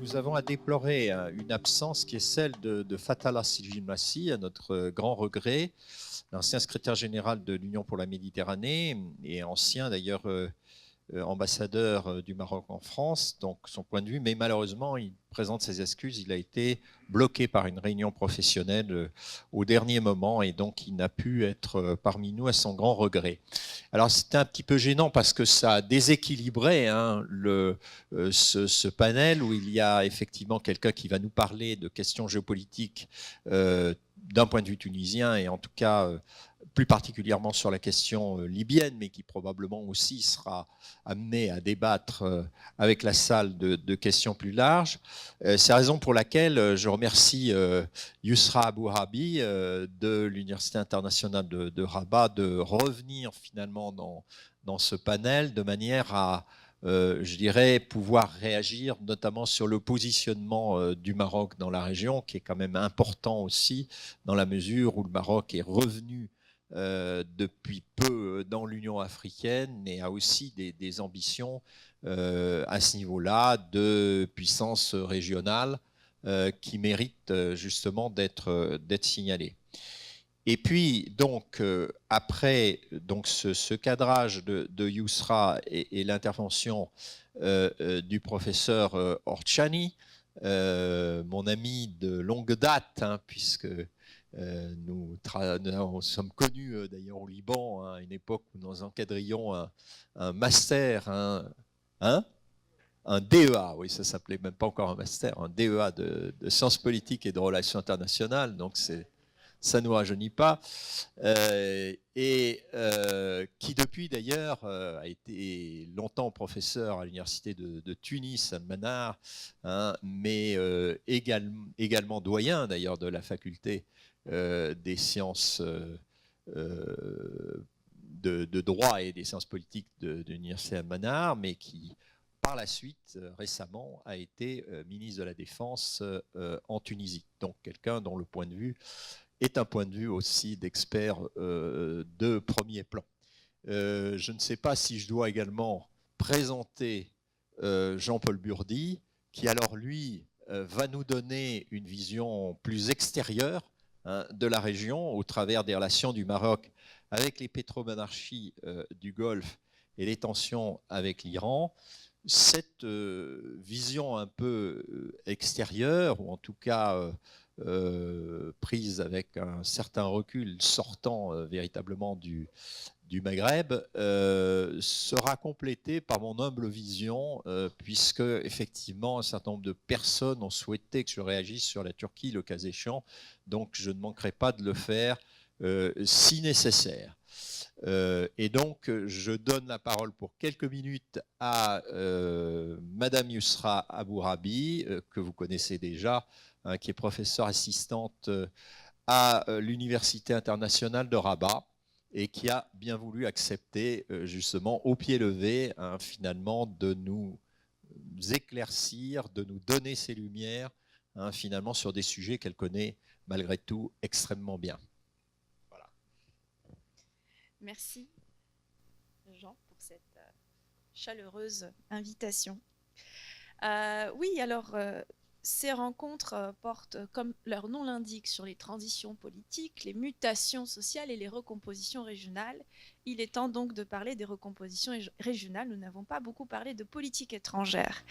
nous avons à déplorer une absence qui est celle de Fatallah Sijilmassi, à notre grand regret, l'ancien secrétaire général de l'Union pour la Méditerranée et ancien d'ailleurs ambassadeur du Maroc en France, donc son point de vue, mais malheureusement, il présente ses excuses, il a été bloqué par une réunion professionnelle au dernier moment et donc il n'a pu être parmi nous à son grand regret. Alors c'était un petit peu gênant parce que ça a déséquilibré ce panel où il y a effectivement quelqu'un qui va nous parler de questions géopolitiques d'un point de vue tunisien et en tout cas plus particulièrement sur la question libyenne, mais qui probablement aussi sera amené à débattre avec la salle de questions plus larges. C'est la raison pour laquelle je remercie Yousra Abou-Rabi de l'Université internationale de Rabat de revenir finalement dans ce panel de manière à je dirais, pouvoir réagir notamment sur le positionnement du Maroc dans la région, qui est quand même important aussi, dans la mesure où le Maroc est revenu depuis peu dans l'Union africaine, mais a aussi des ambitions à ce niveau-là de puissance régionale qui méritent justement d'être signalées. Et puis, donc, après donc, ce cadrage de Yousra et l'intervention du professeur Orchani, mon ami de longue date, hein, puisque nous sommes connus d'ailleurs au Liban, hein, à une époque où nous encadrions un master, un DEA, oui, ça s'appelait même pas encore un master, un DEA de sciences politiques et de relations internationales, donc ça ne nous rajeunit pas, qui depuis d'ailleurs a été longtemps professeur à l'université de Tunis, à Manar, hein, mais également doyen d'ailleurs de la faculté des sciences de droit et des sciences politiques de l'université de Manar, mais qui par la suite, récemment, a été ministre de la Défense en Tunisie. Donc quelqu'un dont le point de vue est un point de vue aussi d'expert de premier plan. Je ne sais pas si je dois également présenter Jean-Paul Burdi, qui alors lui va nous donner une vision plus extérieure de la région au travers des relations du Maroc avec les pétromonarchies du Golfe et les tensions avec l'Iran. Cette vision un peu extérieure, ou en tout cas prise avec un certain recul sortant véritablement du Maghreb, sera complétée par mon humble vision, puisque effectivement un certain nombre de personnes ont souhaité que je réagisse sur la Turquie, le cas échéant, donc je ne manquerai pas de le faire si nécessaire. Et donc, je donne la parole pour quelques minutes à Madame Yousra Abou-Rabi, que vous connaissez déjà, hein, qui est professeure assistante à l'Université internationale de Rabat et qui a bien voulu accepter justement au pied levé, hein, finalement, de nous éclaircir, de nous donner ses lumières, hein, finalement, sur des sujets qu'elle connaît malgré tout extrêmement bien. Merci, Jean, pour cette chaleureuse invitation. Oui, alors, ces rencontres portent, comme leur nom l'indique, sur les transitions politiques, les mutations sociales et les recompositions régionales. Il est temps donc de parler des recompositions régionales. Nous n'avons pas beaucoup parlé de politique étrangère.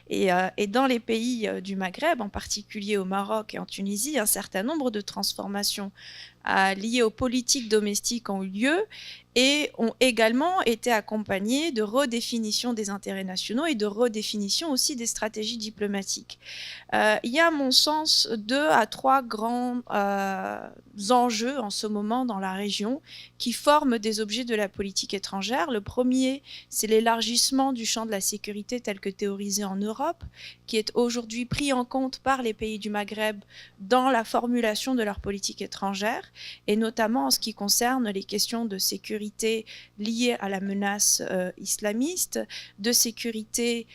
Et dans les pays du Maghreb, en particulier au Maroc et en Tunisie, un certain nombre de transformations liées aux politiques domestiques ont eu lieu et ont également été accompagnées de redéfinition des intérêts nationaux et de redéfinition aussi des stratégies diplomatiques. Il y a, à mon sens, 2 à 3 grands enjeux en ce moment dans la région qui forment des objets de la politique étrangère. Le premier, c'est l'élargissement du champ de la sécurité tel que théorisé en Europe, qui est aujourd'hui pris en compte par les pays du Maghreb dans la formulation de leur politique étrangère, et notamment en ce qui concerne les questions de sécurité liées à la menace islamiste, de sécurité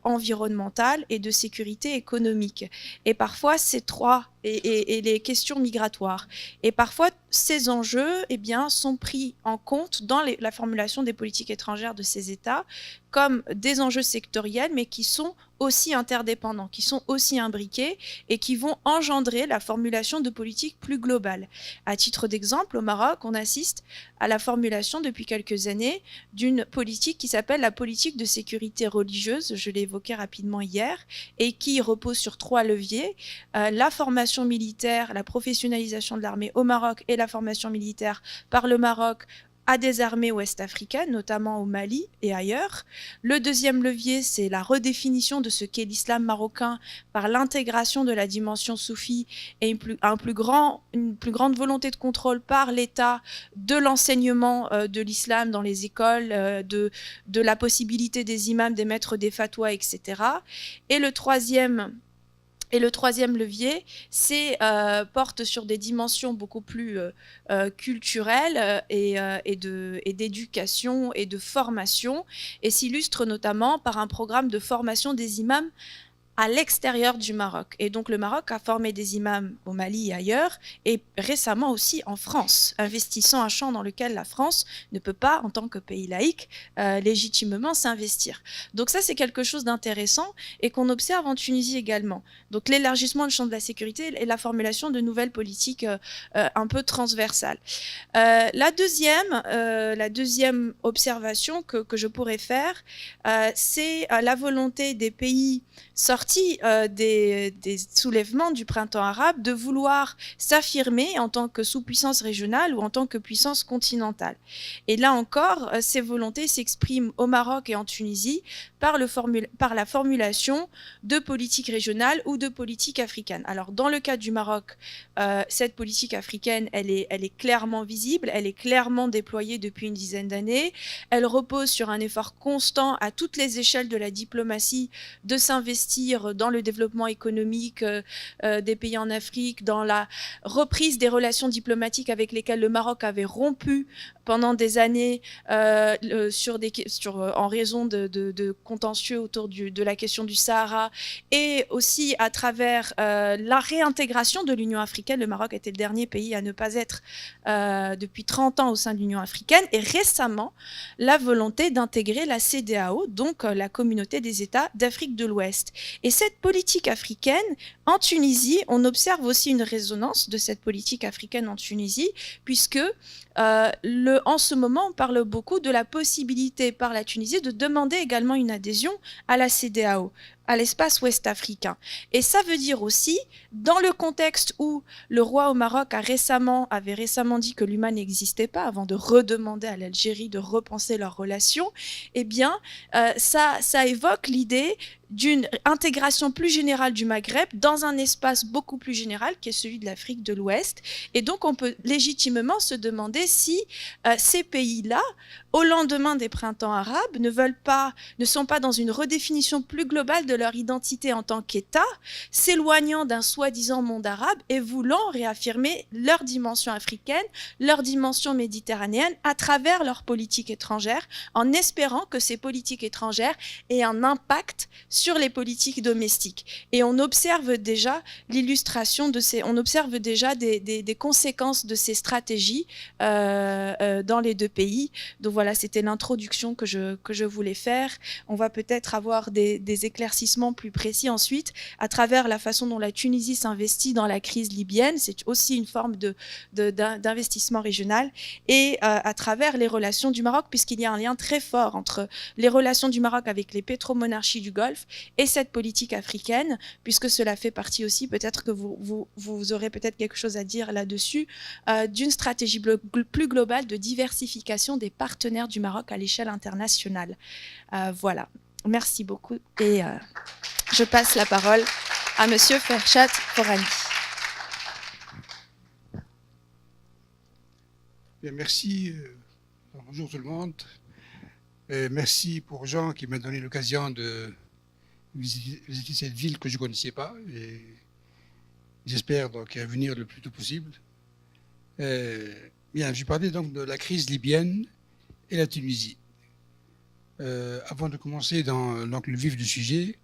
environnementale et de sécurité économique. Et parfois, ces trois, et les questions migratoires. Et parfois, ces enjeux sont pris en compte dans la formulation des politiques étrangères de ces États comme des enjeux sectoriels, mais qui sont aussi interdépendants, qui sont aussi imbriqués et qui vont engendrer la formulation de politiques plus globales. À titre d'exemple, au Maroc, on assiste à la formulation depuis quelques années d'une politique qui s'appelle la politique de sécurité religieuse, je l'ai évoqué rapidement hier, et qui repose sur 3 leviers, la formation militaire, la professionnalisation de l'armée au Maroc et la formation militaire par le Maroc à des armées ouest-africaines, notamment au Mali et ailleurs. Le deuxième levier, c'est la redéfinition de ce qu'est l'islam marocain par l'intégration de la dimension soufie et une plus grande volonté de contrôle par l'État de l'enseignement de l'islam dans les écoles, de la possibilité des imams d'émettre des fatwas, etc. Et le troisième levier, porte sur des dimensions beaucoup plus culturelles et d'éducation et de formation, et s'illustre notamment par un programme de formation des imams à l'extérieur du Maroc. Et donc le Maroc a formé des imams au Mali et ailleurs, et récemment aussi en France, investissant un champ dans lequel la France ne peut pas, en tant que pays laïque, légitimement s'investir. Donc ça, c'est quelque chose d'intéressant et qu'on observe en Tunisie également. Donc l'élargissement du champ de la sécurité et la formulation de nouvelles politiques un peu transversales. La deuxième observation que je pourrais faire, c'est la volonté des pays sortis des soulèvements du printemps arabe de vouloir s'affirmer en tant que sous-puissance régionale ou en tant que puissance continentale. Et là encore, ces volontés s'expriment au Maroc et en Tunisie par la formulation de politiques régionales ou de politiques africaines. Alors dans le cas du Maroc, cette politique africaine, elle est clairement visible, elle est clairement déployée depuis une dizaine d'années, elle repose sur un effort constant à toutes les échelles de la diplomatie de s'investir dans le développement économique des pays en Afrique, dans la reprise des relations diplomatiques avec lesquelles le Maroc avait rompu pendant des années en raison de contentieux autour de la question du Sahara, et aussi à travers la réintégration de l'Union africaine. Le Maroc était le dernier pays à ne pas être depuis 30 ans au sein de l'Union africaine, et récemment la volonté d'intégrer la CEDEAO, donc la communauté des États d'Afrique de l'Ouest. Et cette politique africaine, en Tunisie, on observe aussi une résonance de cette politique africaine en Tunisie, puisque en ce moment, on parle beaucoup de la possibilité par la Tunisie de demander également une adhésion à la CEDEAO, à l'espace ouest-africain. Et ça veut dire aussi, dans le contexte où le roi au Maroc avait récemment dit que l'UMA n'existait pas, avant de redemander à l'Algérie de repenser leurs relations, eh bien, ça évoque l'idée d'une intégration plus générale du Maghreb dans un espace beaucoup plus général qui est celui de l'Afrique de l'Ouest. Et donc, on peut légitimement se demander si ces pays-là, au lendemain des printemps arabes, ne sont pas dans une redéfinition plus globale de leur identité en tant qu'État, s'éloignant d'un soi-disant monde arabe et voulant réaffirmer leur dimension africaine, leur dimension méditerranéenne à travers leur politique étrangère, en espérant que ces politiques étrangères aient un impact sur les politiques domestiques. Et on observe déjà l'illustration de on observe déjà des conséquences de ces stratégies dans les deux pays. Donc voilà, c'était l'introduction que je voulais faire. On va peut-être avoir des éclaircissements plus précis ensuite à travers la façon dont la Tunisie s'investit dans la crise libyenne. C'est aussi une forme d'investissement régional, et à travers les relations du Maroc, puisqu'il y a un lien très fort entre les relations du Maroc avec les pétromonarchies du Golfe et cette politique africaine, puisque cela fait partie aussi, peut-être que vous aurez peut-être quelque chose à dire là-dessus, d'une stratégie plus globale de diversification des partenaires du Maroc à l'échelle internationale. Voilà, merci beaucoup, et je passe la parole à Monsieur Ferchat Forani. Bien, merci. Bonjour tout le monde. Merci pour Jean qui m'a donné l'occasion de visiter cette ville que je ne connaissais pas, et j'espère donc y venir le plus tôt possible. Bien, je parlais donc de la crise libyenne et la Tunisie. Avant de commencer dans donc, le vif du sujet,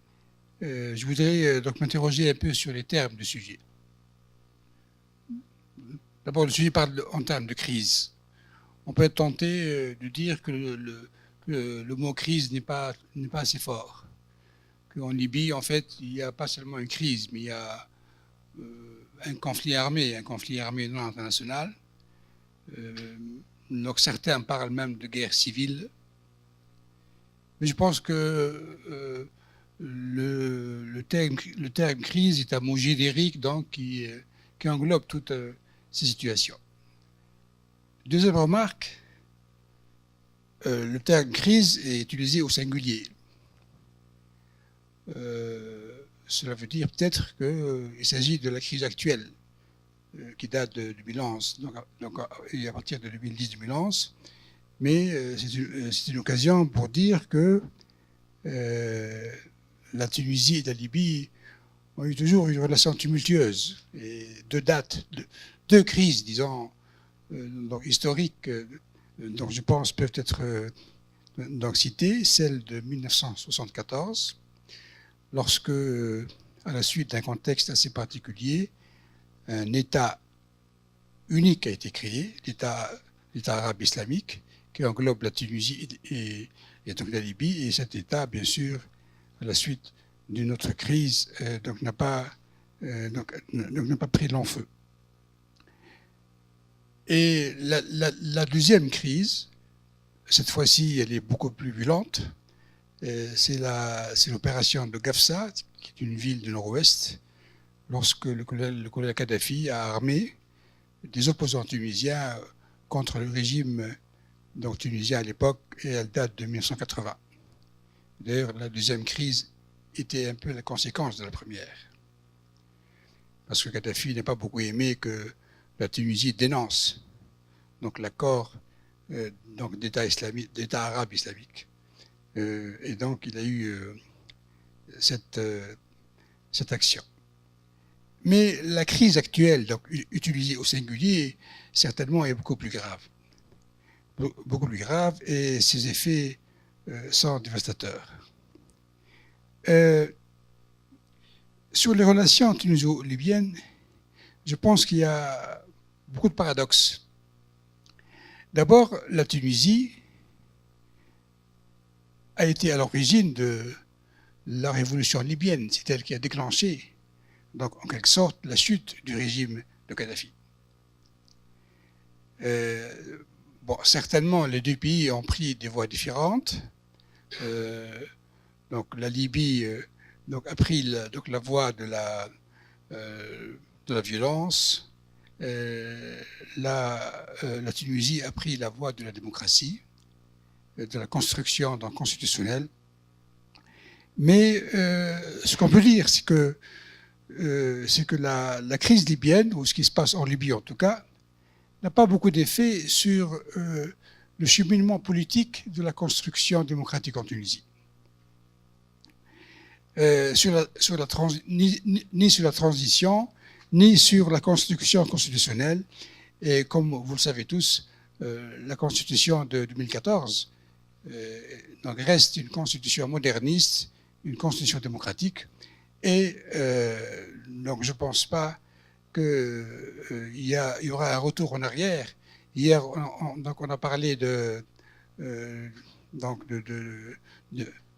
je voudrais donc m'interroger un peu sur les termes du sujet. D'abord, le sujet parle en termes de crise. On peut être tenté de dire que le mot crise n'est pas assez fort. Qu'en Libye, en fait, il n'y a pas seulement une crise, mais il y a un conflit armé non international. Donc certains parlent même de guerre civile. Mais je pense que le terme crise est un mot générique donc, qui englobe toutes ces situations. Deuxième remarque, le terme crise est utilisé au singulier. Cela veut dire peut-être qu'il s'agit de la crise actuelle qui date de 2011, donc à partir de 2010-2011. Mais c'est une occasion pour dire que la Tunisie et la Libye ont eu toujours une relation tumultueuse et deux crises, disons, donc historiques, donc je pense peuvent être donc citées, celle de 1974, lorsque, à la suite d'un contexte assez particulier, un État unique a été créé, l'État arabe islamique, qui englobe la Tunisie et donc la Libye, et cet État, bien sûr, à la suite d'une autre crise, donc n'a pas pris long feu. Et la deuxième crise, cette fois-ci, elle est beaucoup plus violente. C'est l'opération de Gafsa, qui est une ville du nord-ouest, lorsque le colonel Kadhafi a armé des opposants tunisiens contre le régime donc, tunisien à l'époque, et elle date de 1980. D'ailleurs, la deuxième crise était un peu la conséquence de la première. Parce que Kadhafi n'a pas beaucoup aimé que la Tunisie dénonce donc l'accord d'État arabe islamique. Et donc, il a eu cette action. Mais la crise actuelle, donc utilisée au singulier, certainement est beaucoup plus grave. Beaucoup plus grave, et ses effets sont dévastateurs. Sur les relations tuniso-libyennes, je pense qu'il y a beaucoup de paradoxes. D'abord, la Tunisie a été à l'origine de la révolution libyenne. C'est elle qui a déclenché, donc en quelque sorte, la chute du régime de Kadhafi. Bon, certainement, les deux pays ont pris des voies différentes. Donc, la Libye a pris la voie de la violence. La Tunisie a pris la voie de la démocratie, de la construction constitutionnelle. Mais ce qu'on peut dire, c'est que la crise libyenne, ou ce qui se passe en Libye en tout cas, n'a pas beaucoup d'effet sur le cheminement politique de la construction démocratique en Tunisie. Ni sur la transition, ni sur la construction constitutionnelle. Et comme vous le savez tous, la constitution de 2014 donc reste une constitution moderniste, une constitution démocratique. Et donc je ne pense pas qu'il y aura un retour en arrière. Hier, on a parlé de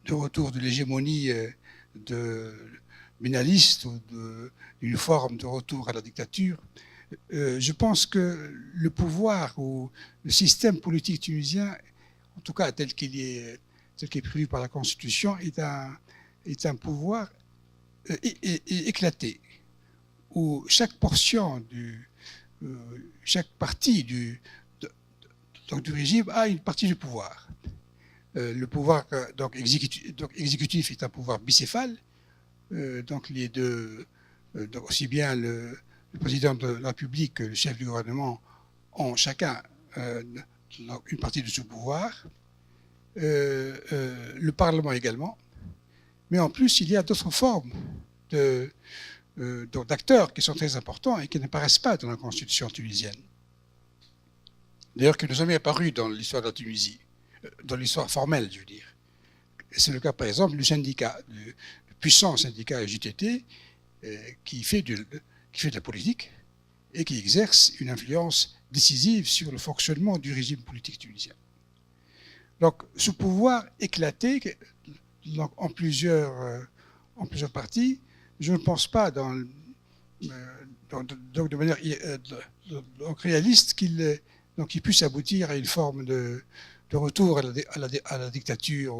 retour de l'hégémonie binaliste ou d'une forme de retour à la dictature. Je pense que le pouvoir ou le système politique tunisien, en tout cas tel qu'il est prévu par la Constitution, est un pouvoir éclaté, où chaque portion, chaque partie du régime a une partie du pouvoir. Le pouvoir donc exécutif est un pouvoir bicéphale, donc les deux, donc aussi bien le président de la République que le chef du gouvernement ont chacun une partie de ce pouvoir, le Parlement également, mais en plus il y a d'autres formes d'acteurs qui sont très importants et qui n'apparaissent pas dans la constitution tunisienne. D'ailleurs, qui n'ont jamais apparu dans l'histoire de la Tunisie, dans l'histoire formelle, je veux dire. c'est le cas, par exemple, du syndicat, du puissant syndicat JTT, qui fait de la politique et qui exerce une influence décisive sur le fonctionnement du régime politique tunisien. Donc, ce pouvoir éclaté donc, en plusieurs parties, je ne pense pas de manière réaliste qu'il puisse aboutir à une forme de retour à la dictature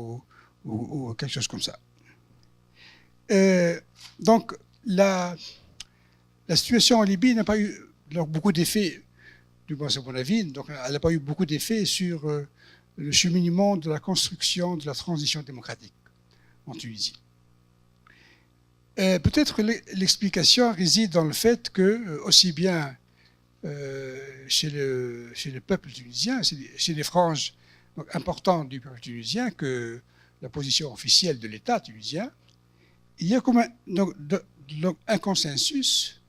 ou quelque chose comme ça. Donc, la situation en Libye n'a pas eu beaucoup d'effets, du moins c'est mon avis, donc elle n'a pas eu beaucoup d'effets sur le cheminement de la construction de la transition démocratique en Tunisie. Peut-être l'explication réside dans le fait que, aussi bien chez le peuple tunisien, chez les franges importantes du peuple tunisien, que la position officielle de l'État tunisien, il y a comme un consensus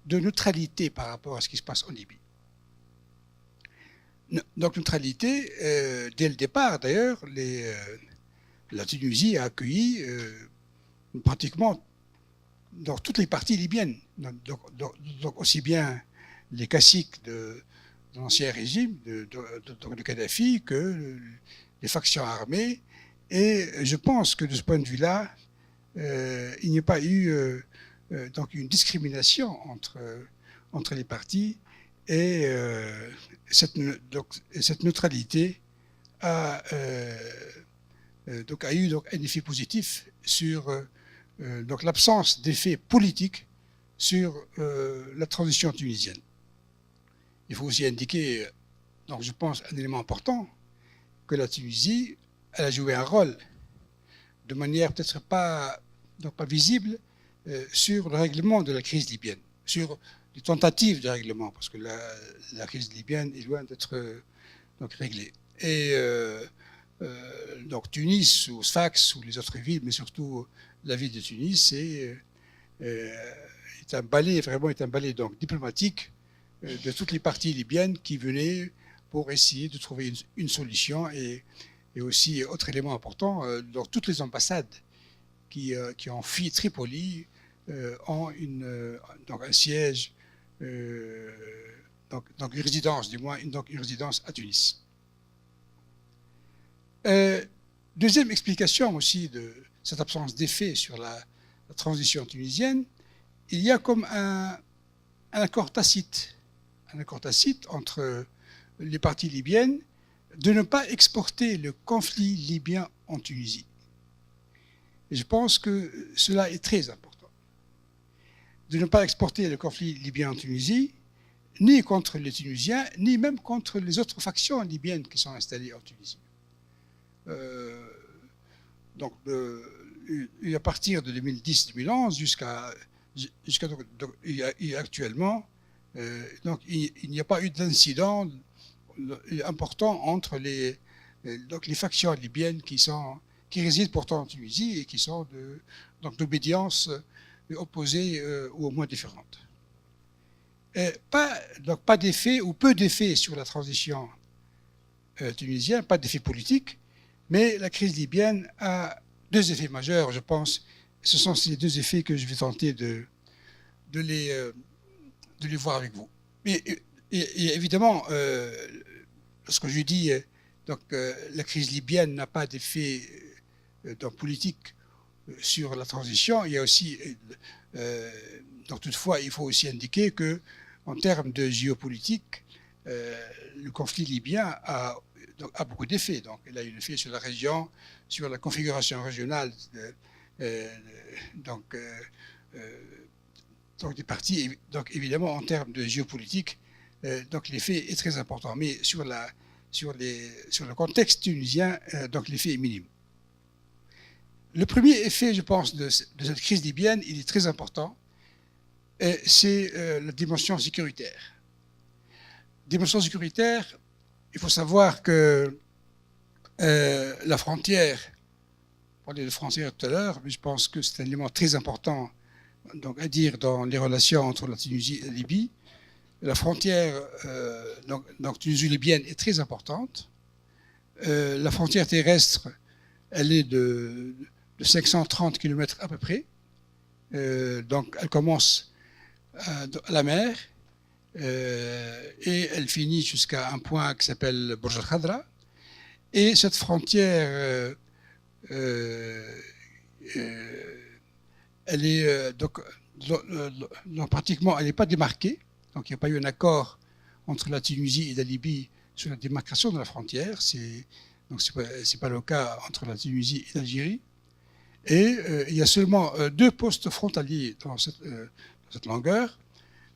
de neutralité par rapport à ce qui se passe en Libye. Donc neutralité, dès le départ d'ailleurs, la Tunisie a accueilli pratiquement dans toutes les parties libyennes, donc aussi bien les caciques de l'ancien régime de Kadhafi que les factions armées. Et je pense que de ce point de vue-là, il n'y a pas eu donc une discrimination entre les partis et cette neutralité a eu donc un effet positif sur donc l'absence d'effet politique sur la transition tunisienne. Il faut aussi indiquer, donc je pense, un élément important, que la Tunisie, elle a joué un rôle de manière peut-être pas visible sur le règlement de la crise libyenne, sur les tentatives de règlement, parce que la crise libyenne est loin d'être réglée. Et donc Tunis ou Sfax ou les autres villes, mais surtout la ville de Tunis, est un balai donc diplomatique de toutes les parties libyennes qui venaient pour essayer de trouver une solution. Et aussi, autre élément important, dans toutes les ambassades qui ont fui Tripoli ont donc un siège, donc une résidence, du moins, une résidence à Tunis. Deuxième explication aussi de cette absence d'effet sur la transition tunisienne, il y a comme un accord tacite entre les parties libyennes de ne pas exporter le conflit libyen en Tunisie. Et je pense que cela est très important. De ne pas exporter le conflit libyen en Tunisie, ni contre les Tunisiens, ni même contre les autres factions libyennes qui sont installées en Tunisie. Donc, à partir de 2010-2011 jusqu'à actuellement, donc il n'y a pas eu d'incident important entre les factions libyennes qui résident pourtant en Tunisie et qui sont d'obédience opposées ou au moins différentes. Pas d'effet ou peu d'effet sur la transition tunisienne, pas d'effet politique, mais la crise libyenne a deux effets majeurs, je pense. Ce sont ces deux effets que je vais tenter de les voir avec vous. Et évidemment, lorsque je dis la crise libyenne n'a pas d'effet politique sur la transition, il y a aussi, toutefois, il faut aussi indiquer que, en termes de géopolitique, le conflit libyen a beaucoup d'effets. Donc, il a eu un effet sur la région, sur la configuration régionale, donc des parties. Donc, évidemment, en termes de géopolitique, donc l'effet est très important. Mais sur le contexte tunisien, donc l'effet est minime. Le premier effet, je pense, de cette crise libyenne, il est très important, c'est la dimension sécuritaire. Dimension sécuritaire, il faut savoir que la frontière, on parlait de frontière tout à l'heure, mais je pense que c'est un élément très important donc, à dire dans les relations entre la Tunisie et la Libye. La frontière donc Tunisie-libyenne est très importante. La frontière terrestre elle est de 530 km à peu près. Donc elle commence à la mer et elle finit jusqu'à un point qui s'appelle Burj Al Khadra. Et cette frontière, elle est pratiquement, elle n'est pas démarquée. Donc il n'y a pas eu un accord entre la Tunisie et la Libye sur la démarcation de la frontière. Donc c'est pas le cas entre la Tunisie et l'Algérie. Et il y a seulement 2 postes frontaliers dans cette longueur.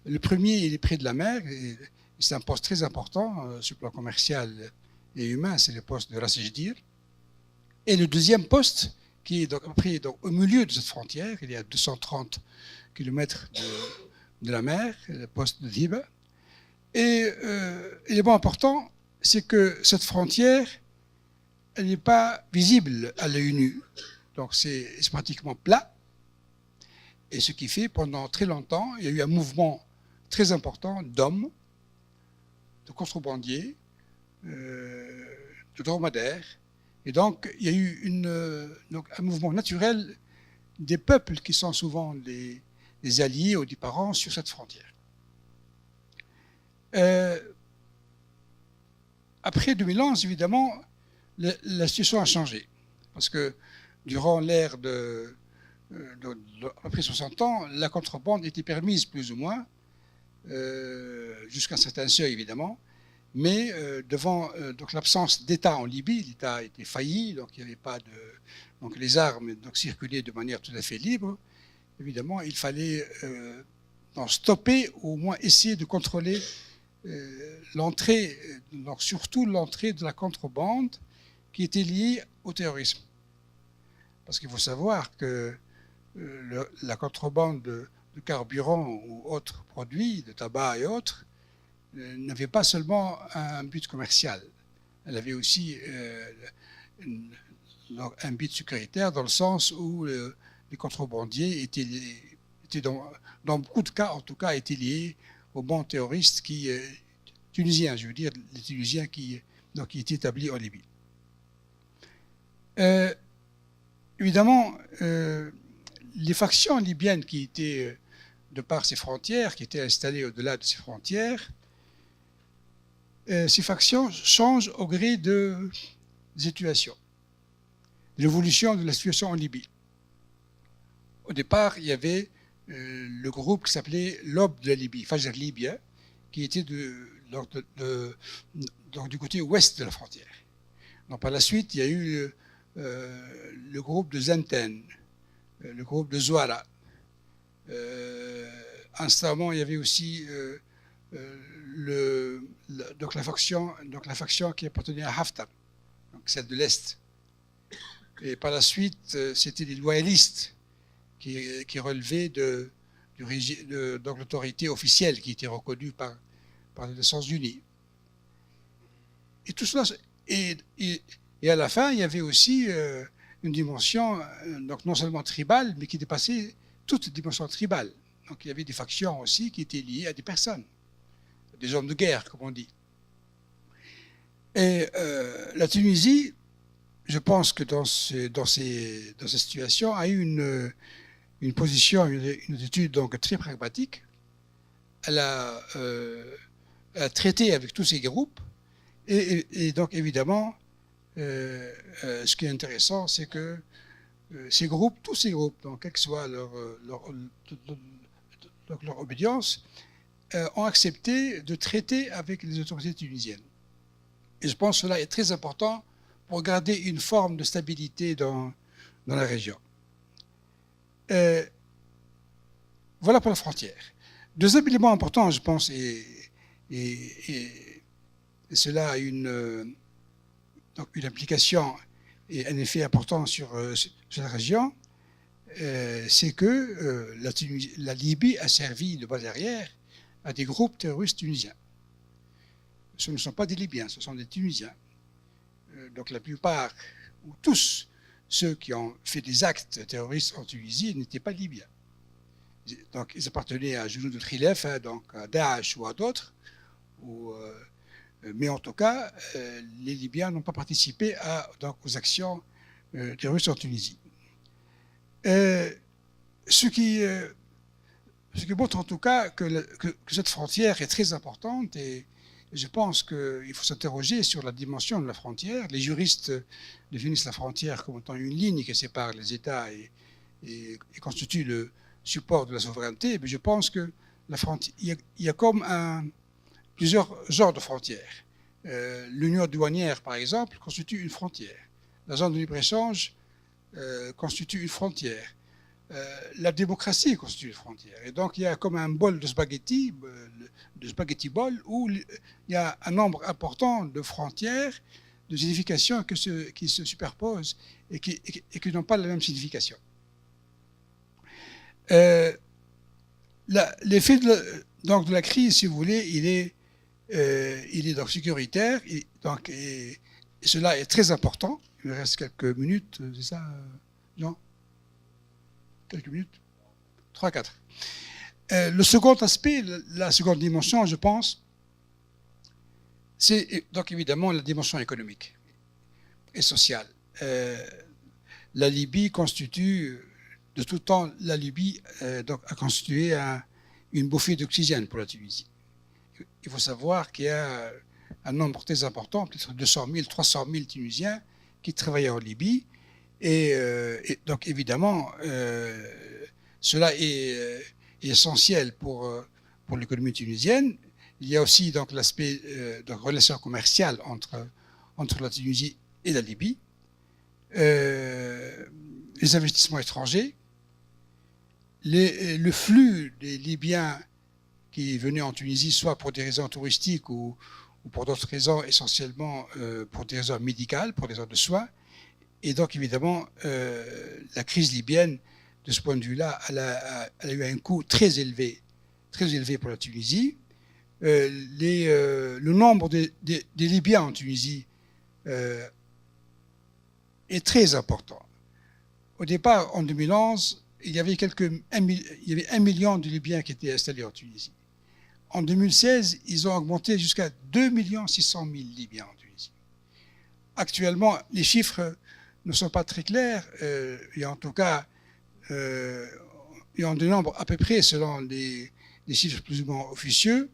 Le premier, il est près de la mer. Et c'est un poste très important sur le plan commercial et humain, c'est le poste de Ras Jdir. Et le deuxième poste, qui est donc après donc, au milieu de cette frontière, il y a 230 km de la mer, le poste de Dhiba. Et l'élément important, c'est que cette frontière, elle n'est pas visible à l'œil nu. Donc c'est pratiquement plat. Et ce qui fait, pendant très longtemps, il y a eu un mouvement très important d'hommes, de contrebandiers, de dromadaires. Et donc, il y a eu un mouvement naturel des peuples qui sont souvent des alliés ou des parents sur cette frontière. Après 2011, évidemment, la situation a changé. Parce que durant l'ère de à peu près 60 ans, la contrebande était permise plus ou moins, jusqu'à un certain seuil évidemment, mais devant donc l'absence d'État en Libye, l'État était failli, donc il n'y avait pas de, donc les armes donc circulaient de manière tout à fait libre. Évidemment, il fallait stopper ou au moins essayer de contrôler l'entrée, donc surtout l'entrée de la contrebande qui était liée au terrorisme. Parce qu'il faut savoir que la contrebande de carburant ou autres produits, de tabac et autres, n'avait pas seulement un but commercial. Elle avait aussi un but sécuritaire dans le sens où les contrebandiers étaient dans beaucoup de cas, en tout cas, étaient liés aux bandes terroristes tunisiens, je veux dire, les Tunisiens qui étaient établis en Libye. Évidemment, les factions libyennes qui étaient, de par ces frontières, qui étaient installées au-delà de ces frontières, ces factions changent au gré des situations, de l'évolution de la situation en Libye. Au départ, il y avait le groupe qui s'appelait l'Aube de la Libye, Fajr Libya, qui était donc du côté ouest de la frontière. Donc, par la suite, il y a eu le groupe de Zenten, le groupe de Zouara. Instamment, il y avait aussi donc la faction qui appartenait à Haftar, donc celle de l'Est. Et par la suite, c'était les loyalistes qui relevaient de l'autorité officielle qui était reconnue par les Nations Unies. Et tout cela, et à la fin, il y avait aussi une dimension, donc non seulement tribale, mais qui dépassait toute dimension tribale. Donc il y avait des factions aussi qui étaient liées à des personnes, des hommes de guerre, comme on dit. Et la Tunisie, je pense que dans ces situations, a eu une position, une attitude donc très pragmatique. Elle a traité avec tous ces groupes. Et donc, évidemment, ce qui est intéressant, c'est que tous ces groupes, donc, quelle que soit leur obédience, ont accepté de traiter avec les autorités tunisiennes. Et je pense que cela est très important pour garder une forme de stabilité dans la région. Voilà pour la frontière. Deuxième élément important, je pense, et cela a une implication et un effet important sur la région, c'est que la Libye a servi de base arrière à des groupes terroristes tunisiens. Ce ne sont pas des Libyens, ce sont des Tunisiens. Donc la plupart, ou tous ceux qui ont fait des actes terroristes en Tunisie n'étaient pas Libyens. Donc ils appartenaient à Junoud al-Khilaf, donc à Daesh ou à d'autres, mais en tout cas, les Libyens n'ont pas participé aux actions des Russes en Tunisie. Ce qui montre en tout cas que cette frontière est très importante, et je pense qu'il faut s'interroger sur la dimension de la frontière. Les juristes définissent la frontière comme étant une ligne qui sépare les États et constitue le support de la souveraineté, mais je pense que il y a comme plusieurs genres de frontières. L'union douanière, par exemple, constitue une frontière. La zone de libre-échange constitue une frontière. La démocratie constitue une frontière. Et donc, il y a comme un bol de spaghetti bol, où il y a un nombre important de frontières, de significations qui se superposent et qui n'ont pas la même signification. L'effet de la crise, si vous voulez, il est donc sécuritaire, et cela est très important. Il me reste quelques minutes, c'est ça, Jean? Quelques minutes 3-4. Le second aspect, la seconde dimension, je pense, c'est donc évidemment la dimension économique et sociale. La Libye constitue, de tout temps, la Libye donc, a constitué une bouffée d'oxygène pour la Tunisie. Il faut savoir qu'il y a un nombre très important, peut-être 200 000, 300 000 Tunisiens qui travaillaient en Libye. Et donc évidemment, cela est essentiel pour l'économie tunisienne. Il y a aussi donc l'aspect de relation commerciale entre la Tunisie et la Libye. Les investissements étrangers, le flux des Libyens qui venaient en Tunisie, soit pour des raisons touristiques ou pour d'autres raisons, essentiellement pour des raisons médicales, pour des raisons de soins. Et donc, évidemment, la crise libyenne, de ce point de vue-là, elle a eu un coût très élevé pour la Tunisie. Le nombre des Libyens en Tunisie est très important. Au départ, en 2011, il y avait 1 million de Libyens qui étaient installés en Tunisie. En 2016, ils ont augmenté jusqu'à 2 600 000 Libyens en Tunisie. Actuellement, les chiffres ne sont pas très clairs, et en tout cas, il y a des nombres à peu près, selon les chiffres plus ou moins officieux,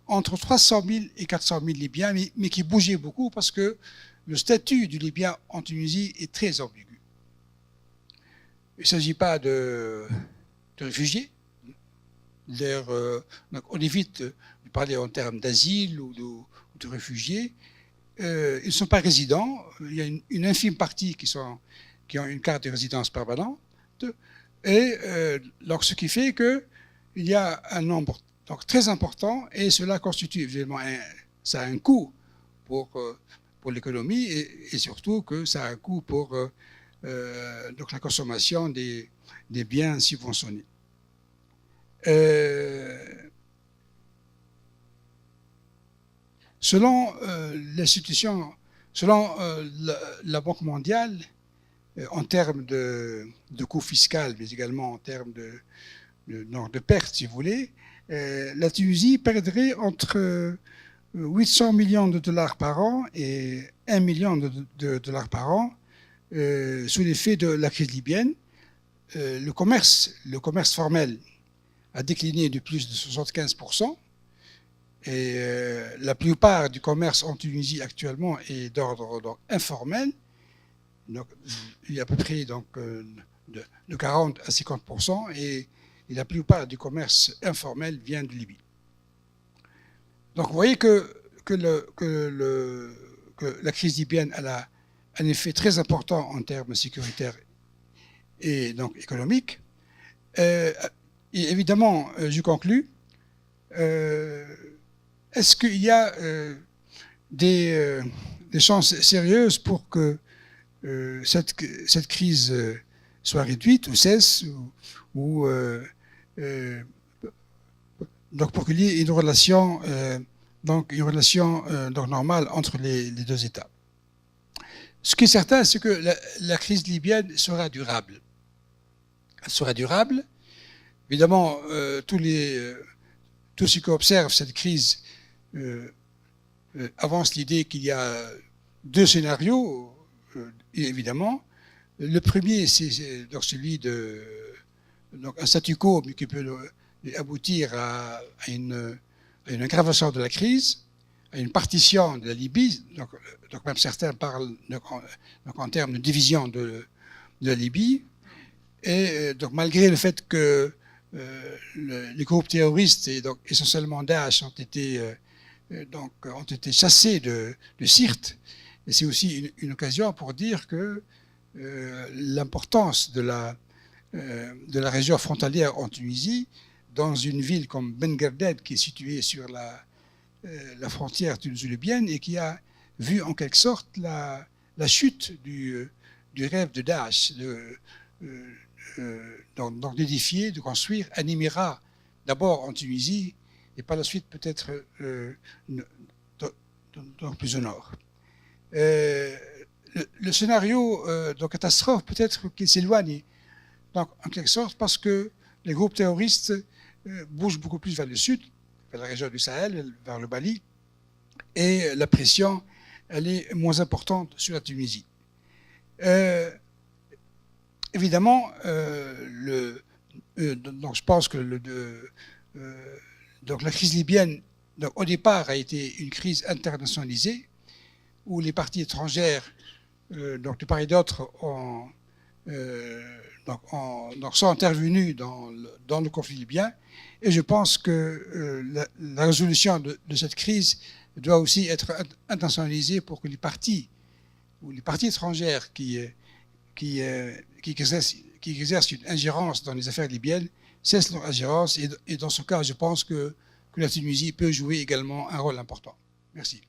entre 300 000 et 400 000 Libyens, mais qui bougeaient beaucoup parce que le statut du Libyen en Tunisie est très ambigu. Il ne s'agit pas de réfugiés. Donc on évite de parler en termes d'asile ou de réfugiés. Ils ne sont pas résidents. Il y a une infime partie qui ont une carte de résidence permanente. Et donc, ce qui fait qu'il y a un nombre donc, très important, et cela constitue évidemment ça a un coût pour l'économie, et surtout que ça a un coût pour donc la consommation des biens subventionnés. Selon la Banque mondiale, en termes de coût fiscal, mais également en termes de pertes, si vous voulez, la Tunisie perdrait entre 800 millions de dollars par an et 1 million de dollars par an sous l'effet de la crise libyenne. Le commerce formel a décliné de plus de 75%. Et la plupart du commerce en Tunisie actuellement est d'ordre informel. Donc, il y a à peu près donc, de 40 à 50%, et la plupart du commerce informel vient de Libye. Donc vous voyez que la crise libyenne elle a un effet très important en termes sécuritaires et donc économiques. Et évidemment, je conclus. Est-ce qu'il y a des chances sérieuses pour que cette crise soit réduite ou cesse, donc pour qu'il y ait une relation normale entre les deux États? Ce qui est certain, c'est que la crise libyenne sera durable. Elle sera durable. Évidemment, tous ceux qui observent cette crise avancent l'idée qu'il y a deux scénarios. évidemment. Le premier, c'est donc celui de donc un statu quo, mais qui peut aboutir à une aggravation de la crise, à une partition de la Libye. Donc même certains parlent donc en termes de division de la Libye. Et donc malgré le fait que les groupes terroristes, et donc essentiellement Daesh, ont été chassés de Sirte, et c'est aussi une occasion pour dire que l'importance de la région frontalière en Tunisie, dans une ville comme Ben Guerded, qui est située sur la frontière tuniso-libyenne et qui a vu en quelque sorte la chute du rêve de Daesh, donc d'édifier, de construire un émirat, d'abord en Tunisie et par la suite peut-être plus au nord. Le scénario de catastrophe, peut-être qu'il s'éloigne, donc en quelque sorte parce que les groupes terroristes bougent beaucoup plus vers le sud, vers la région du Sahel, vers le Mali, et la pression, elle est moins importante sur la Tunisie. Évidemment, donc je pense que donc la crise libyenne, donc au départ, a été une crise internationalisée, où les parties étrangères, donc de part et d'autre, sont intervenus dans le conflit libyen. Et je pense que la résolution de cette crise doit aussi être internationalisée pour que les parties étrangères qui exercent une ingérence dans les affaires libyennes cessent leur ingérence. Et dans ce cas, je pense que la Tunisie peut jouer également un rôle important. Merci.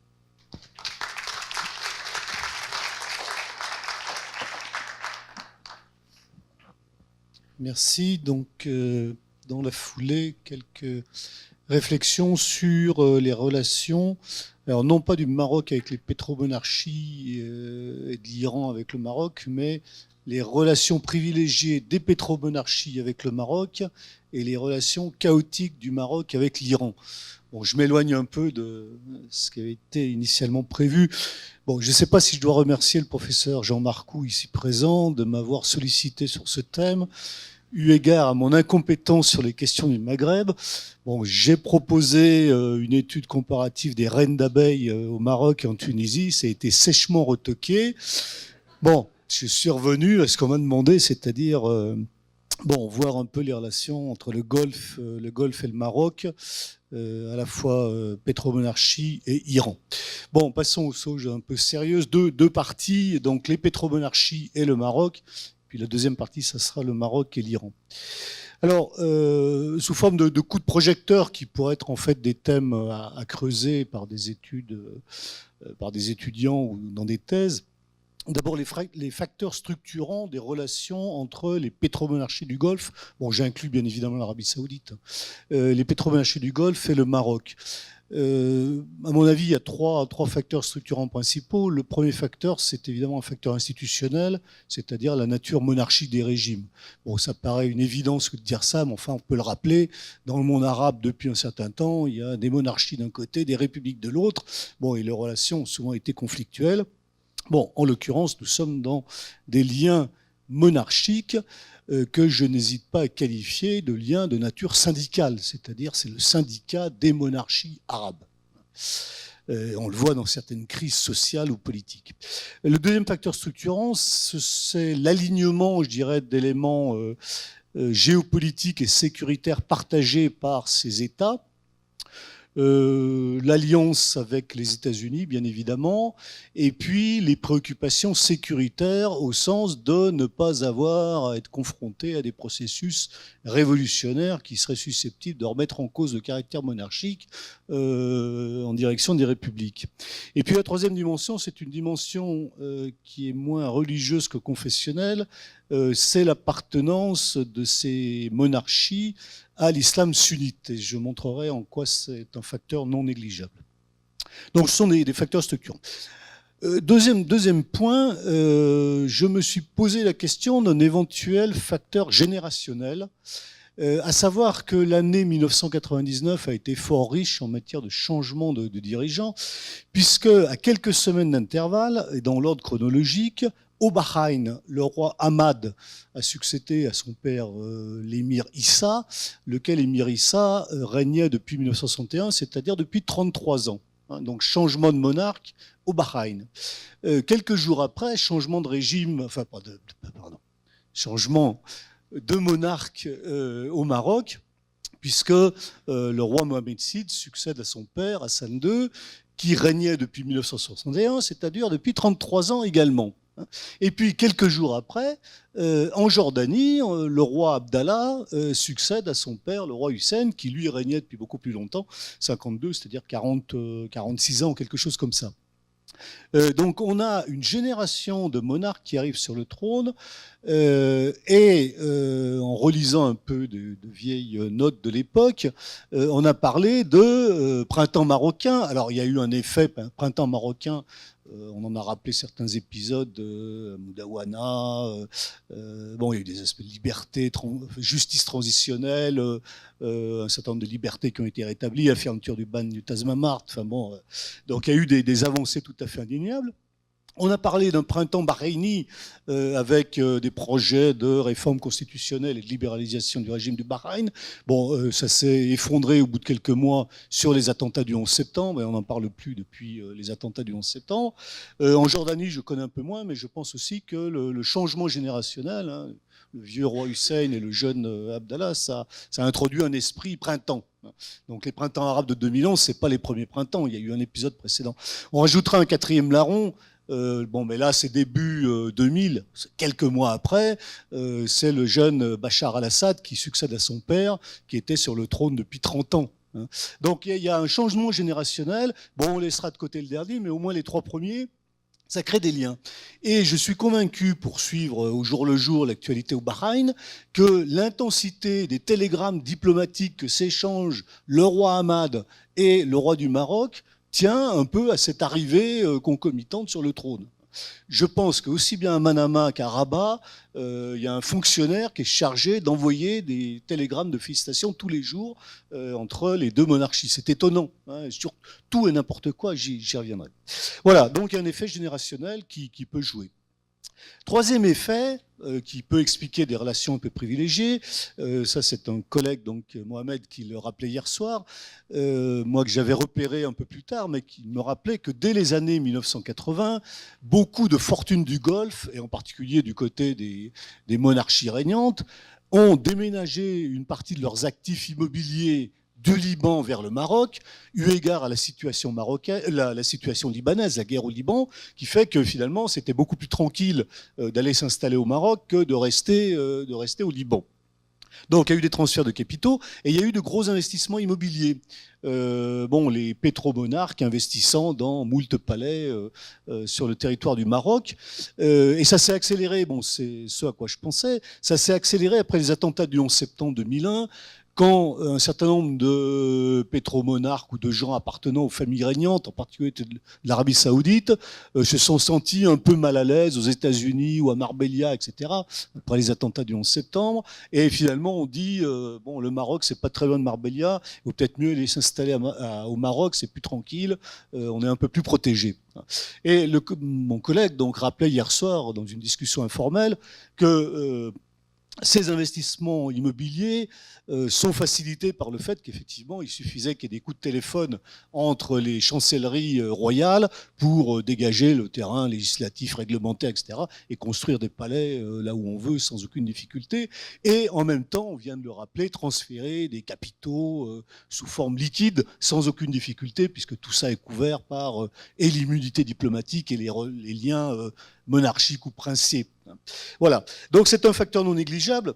Merci. Donc, dans la foulée, quelques réflexions sur les relations, alors non pas du Maroc avec les pétromonarchies et de l'Iran avec le Maroc, mais les relations privilégiées des pétromonarchies avec le Maroc et les relations chaotiques du Maroc avec l'Iran. Bon, je m'éloigne un peu de ce qui avait été initialement prévu. Bon, je ne sais pas si je dois remercier le professeur Jean Marcoux, ici présent, de m'avoir sollicité sur ce thème. Eu égard à mon incompétence sur les questions du Maghreb, bon, j'ai proposé une étude comparative des reines d'abeilles au Maroc et en Tunisie. Ça a été sèchement retoqué. Bon, je suis revenu à ce qu'on m'a demandé, c'est-à-dire voir un peu les relations entre le Golfe et le Maroc, à la fois pétromonarchie et Iran. Bon, passons aux choses un peu sérieuses. Deux parties, donc les pétromonarchies et le Maroc. Puis la deuxième partie, ça sera le Maroc et l'Iran. Alors, sous forme de coups de projecteur qui pourraient être en fait des thèmes à creuser par des études, par des étudiants ou dans des thèses. D'abord, les facteurs structurants des relations entre les pétromonarchies du Golfe. Bon, j'inclus bien évidemment l'Arabie Saoudite. Les pétromonarchies du Golfe et le Maroc. À mon avis, il y a trois facteurs structurants principaux. Le premier facteur, c'est évidemment un facteur institutionnel, c'est-à-dire la nature monarchique des régimes. Bon, ça paraît une évidence de dire ça, mais enfin, on peut le rappeler. Dans le monde arabe, depuis un certain temps, il y a des monarchies d'un côté, des républiques de l'autre. Bon, et les relations ont souvent été conflictuelles. Bon, en l'occurrence, nous sommes dans des liens monarchiques que je n'hésite pas à qualifier de liens de nature syndicale, c'est-à-dire c'est le syndicat des monarchies arabes. On le voit dans certaines crises sociales ou politiques. Le deuxième facteur structurant, c'est l'alignement, je dirais, d'éléments géopolitiques et sécuritaires partagés par ces États. L'alliance avec les États-Unis, bien évidemment, et puis les préoccupations sécuritaires au sens de ne pas avoir à être confronté à des processus révolutionnaires qui seraient susceptibles de remettre en cause le caractère monarchique en direction des républiques. Et puis la troisième dimension, c'est une dimension qui est moins religieuse que confessionnelle, c'est l'appartenance de ces monarchies à l'islam sunnite. Et je montrerai en quoi c'est un facteur non négligeable. Donc ce sont des facteurs structurants. Deuxième point, je me suis posé la question d'un éventuel facteur générationnel À savoir que l'année 1999 a été fort riche en matière de changement de dirigeants, puisque à quelques semaines d'intervalle, et dans l'ordre chronologique, au Bahreïn, le roi Hamad a succédé à son père l'émir Issa, lequel émir Issa régnait depuis 1961, c'est-à-dire depuis 33 ans. Donc changement de monarque au Bahreïn. Quelques jours après, changement de régime, enfin pardon, changement de monarque au Maroc, puisque le roi Mohamed VI succède à son père, Hassan II, qui régnait depuis 1961, c'est-à-dire depuis 33 ans également. Et puis, quelques jours après, en Jordanie, le roi Abdallah succède à son père, le roi Hussein, qui lui régnait depuis beaucoup plus longtemps, 52, c'est-à-dire 46 ans ou quelque chose comme ça. Donc on a une génération de monarques qui arrivent sur le trône et en relisant un peu de vieilles notes de l'époque, on a parlé de printemps marocain. Alors il y a eu un effet printemps marocain. On en a rappelé certains épisodes, Moudawana, bon, il y a eu des aspects de liberté, justice transitionnelle, un certain nombre de libertés qui ont été rétablies, la fermeture du ban du Tazmamart, enfin bon, donc il y a eu des avancées tout à fait indéniables. On a parlé d'un printemps bahreïni avec des projets de réforme constitutionnelle et de libéralisation du régime du Bahreïn. Bon, ça s'est effondré au bout de quelques mois sur les attentats du 11 septembre, et on n'en parle plus depuis les attentats du 11 septembre. En Jordanie, je connais un peu moins, mais je pense aussi que le changement générationnel, hein, le vieux roi Hussein et le jeune Abdallah, ça a introduit un esprit printemps. Donc les printemps arabes de 2011, ce n'est pas les premiers printemps, il y a eu un épisode précédent. On rajoutera un quatrième larron. Bon, mais là, c'est début 2000, quelques mois après, c'est le jeune Bachar al-Assad qui succède à son père, qui était sur le trône depuis 30 ans. Hein. Donc il y a un changement générationnel. Bon, on laissera de côté le dernier, mais au moins les trois premiers, ça crée des liens. Et je suis convaincu, pour suivre au jour le jour l'actualité au Bahreïn, que l'intensité des télégrammes diplomatiques que s'échangent le roi Hamad et le roi du Maroc tient un peu à cette arrivée concomitante sur le trône. Je pense qu'aussi bien à Manama qu'à Rabat, il y a un fonctionnaire qui est chargé d'envoyer des télégrammes de félicitations tous les jours entre les deux monarchies. C'est étonnant, hein, sur tout et n'importe quoi, j'y reviendrai. Voilà, donc il y a un effet générationnel qui peut jouer. Troisième effet, qui peut expliquer des relations un peu privilégiées, ça c'est un collègue, donc Mohamed, qui le rappelait hier soir, moi que j'avais repéré un peu plus tard, mais qui me rappelait que dès les années 1980, beaucoup de fortunes du Golfe, et en particulier du côté des monarchies régnantes, ont déménagé une partie de leurs actifs immobiliers du Liban vers le Maroc, eu égard à la situation marocaine, la situation libanaise, la guerre au Liban, qui fait que finalement c'était beaucoup plus tranquille d'aller s'installer au Maroc que de rester au Liban. Donc il y a eu des transferts de capitaux et il y a eu de gros investissements immobiliers. Bon, les pétromonarques investissant dans moult palais sur le territoire du Maroc. Et ça s'est accéléré, bon, c'est ce à quoi je pensais, ça s'est accéléré après les attentats du 11 septembre 2001, quand un certain nombre de pétromonarques ou de gens appartenant aux familles régnantes, en particulier de l'Arabie Saoudite, se sont sentis un peu mal à l'aise aux États-Unis ou à Marbella, etc., après les attentats du 11 septembre. Et finalement, on dit bon, le Maroc, c'est pas très loin de Marbella, il vaut peut-être mieux aller s'installer au Maroc, c'est plus tranquille, on est un peu plus protégé. Et mon collègue donc rappelait hier soir, dans une discussion informelle, que ces investissements immobiliers sont facilités par le fait qu'effectivement, il suffisait qu'il y ait des coups de téléphone entre les chancelleries royales pour dégager le terrain législatif, réglementaire, etc., et construire des palais là où on veut sans aucune difficulté. Et en même temps, on vient de le rappeler, transférer des capitaux sous forme liquide sans aucune difficulté, puisque tout ça est couvert par et l'immunité diplomatique et les liens monarchiques ou princiers. Voilà, donc c'est un facteur non négligeable.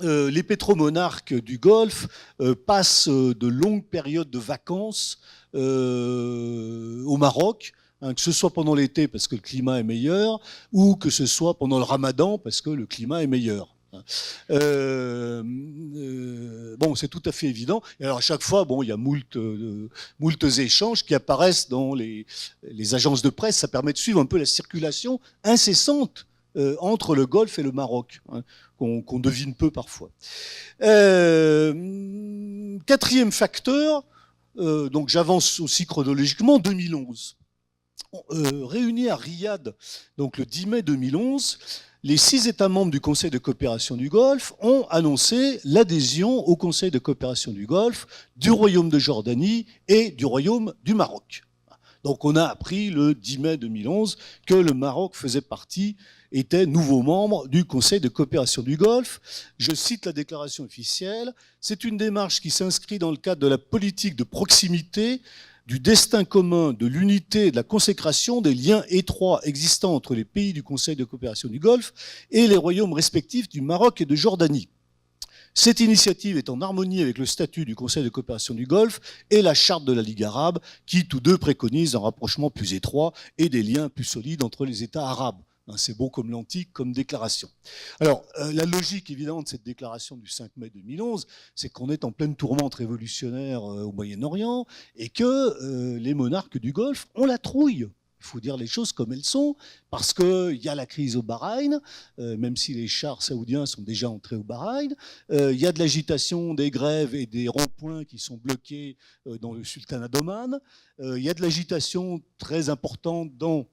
Les pétromonarques du Golfe passent de longues périodes de vacances au Maroc, hein, que ce soit pendant l'été parce que le climat est meilleur, ou que ce soit pendant le ramadan parce que le climat est meilleur. Bon, c'est tout à fait évident. Et alors à chaque fois, bon, il y a moult échanges qui apparaissent dans les agences de presse. Ça permet de suivre un peu la circulation incessante entre le Golfe et le Maroc, hein, qu'on devine peu parfois. Quatrième facteur, donc j'avance aussi chronologiquement, 2011. Réunis à Riyad, donc le 10 mai 2011, les 6 États membres du Conseil de coopération du Golfe ont annoncé l'adhésion au Conseil de coopération du Golfe du Royaume de Jordanie et du Royaume du Maroc. Donc on a appris le 10 mai 2011 que le Maroc faisait partie, était nouveau membre du Conseil de coopération du Golfe. Je cite la déclaration officielle. C'est une démarche qui s'inscrit dans le cadre de la politique de proximité, du destin commun, de l'unité et de la consécration des liens étroits existants entre les pays du Conseil de coopération du Golfe et les royaumes respectifs du Maroc et de Jordanie. Cette initiative est en harmonie avec le statut du Conseil de coopération du Golfe et la charte de la Ligue arabe, qui tous deux préconisent un rapprochement plus étroit et des liens plus solides entre les États arabes. C'est beau comme l'antique, comme déclaration. Alors, la logique, évidemment, de cette déclaration du 5 mai 2011, c'est qu'on est en pleine tourmente révolutionnaire au Moyen-Orient et que les monarques du Golfe ont la trouille. Il faut dire les choses comme elles sont, parce qu'il y a la crise au Bahreïn, même si les chars saoudiens sont déjà entrés au Bahreïn. Il y a de l'agitation, des grèves et des ronds-points qui sont bloqués dans le sultanat d'Oman. Il y a de l'agitation très importante dans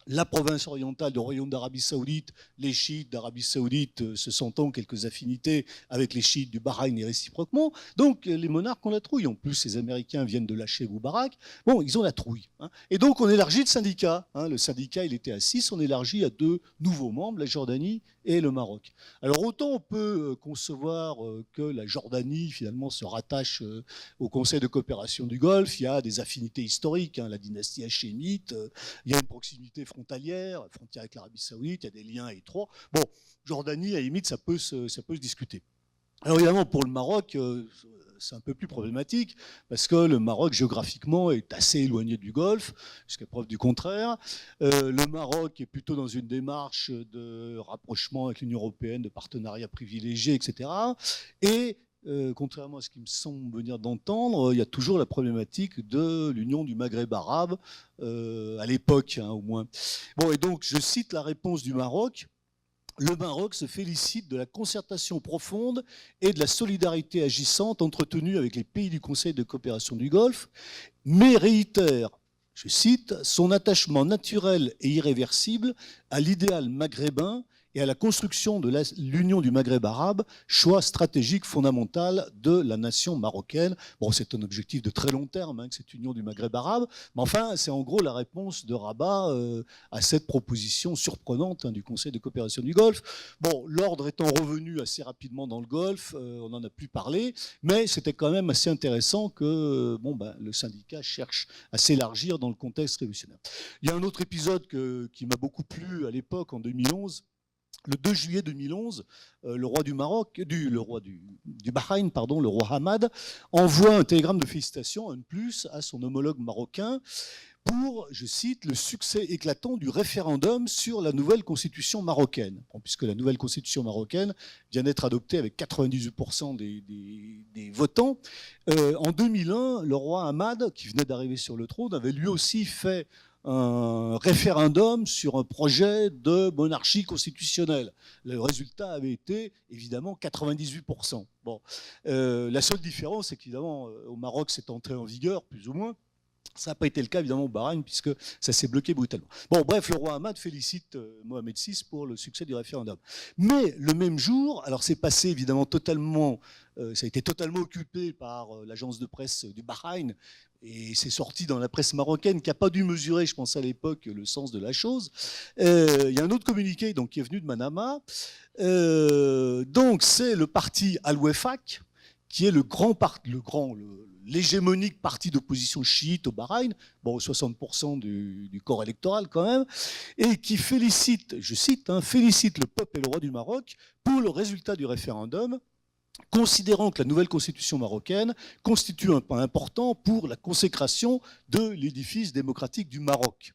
la province orientale du Royaume d'Arabie Saoudite, les chiites d'Arabie Saoudite se sentant quelques affinités avec les chiites du Bahreïn et réciproquement. Donc les monarques ont la trouille. En plus, les Américains viennent de lâcher Moubarak. Bon, ils ont la trouille. Et donc on élargit le syndicat. Le syndicat, il était à 6, on élargit à 2 nouveaux membres, la Jordanie et le Maroc. Alors autant on peut concevoir que la Jordanie finalement se rattache au Conseil de coopération du Golfe, il y a des affinités historiques, la dynastie hachémite, il y a une proximité frontalière avec l'Arabie Saoudite, il y a des liens étroits. Bon, Jordanie, à la limite, ça peut se discuter. Alors évidemment, pour le Maroc, c'est un peu plus problématique, parce que le Maroc, géographiquement, est assez éloigné du Golfe, jusqu'à preuve du contraire. Le Maroc est plutôt dans une démarche de rapprochement avec l'Union européenne, de partenariat privilégié, etc. Et contrairement à ce qui me semble venir d'entendre, il y a toujours la problématique de l'union du Maghreb arabe, à l'époque au moins. Bon, et donc je cite la réponse du Maroc. Le Maroc se félicite de la concertation profonde et de la solidarité agissante entretenue avec les pays du Conseil de coopération du Golfe, mais réitère, je cite, son attachement naturel et irréversible à l'idéal maghrébin et à la construction de l'Union du Maghreb arabe, choix stratégique fondamental de la nation marocaine. Bon, c'est un objectif de très long terme, cette Union du Maghreb arabe, mais enfin, c'est en gros la réponse de Rabat à cette proposition surprenante du Conseil de coopération du Golfe. Bon, l'ordre étant revenu assez rapidement dans le Golfe, on n'en a plus parlé, mais c'était quand même assez intéressant que le syndicat cherche à s'élargir dans le contexte révolutionnaire. Il y a un autre épisode qui m'a beaucoup plu à l'époque, en 2011, le 2 juillet 2011, le roi du Bahreïn, le roi Hamad, envoie un télégramme de félicitations, un de plus, à son homologue marocain pour, je cite, le succès éclatant du référendum sur la nouvelle constitution marocaine. Bon, puisque la nouvelle constitution marocaine vient d'être adoptée avec 98% des votants. En 2001, le roi Hamad, qui venait d'arriver sur le trône, avait lui aussi fait un référendum sur un projet de monarchie constitutionnelle. Le résultat avait été évidemment 98%. Bon, la seule différence, c'est qu'évidemment au Maroc c'est entré en vigueur plus ou moins. Ça n'a pas été le cas évidemment au Bahreïn puisque ça s'est bloqué brutalement. Bon, bref, le roi Hamad félicite Mohamed VI pour le succès du référendum. Mais le même jour, alors c'est passé évidemment totalement, ça a été totalement occupé par l'agence de presse du Bahreïn. Et c'est sorti dans la presse marocaine qui n'a pas dû mesurer, je pense à l'époque, le sens de la chose. Il y a un autre communiqué donc, qui est venu de Manama. Donc c'est le parti Al-Wefaq, qui est l'hégémonique parti d'opposition chiite au Bahreïn, 60% du corps électoral quand même, et qui félicite, je cite, félicite le peuple et le roi du Maroc pour le résultat du référendum, considérant que la nouvelle constitution marocaine constitue un pas important pour la consécration de l'édifice démocratique du Maroc.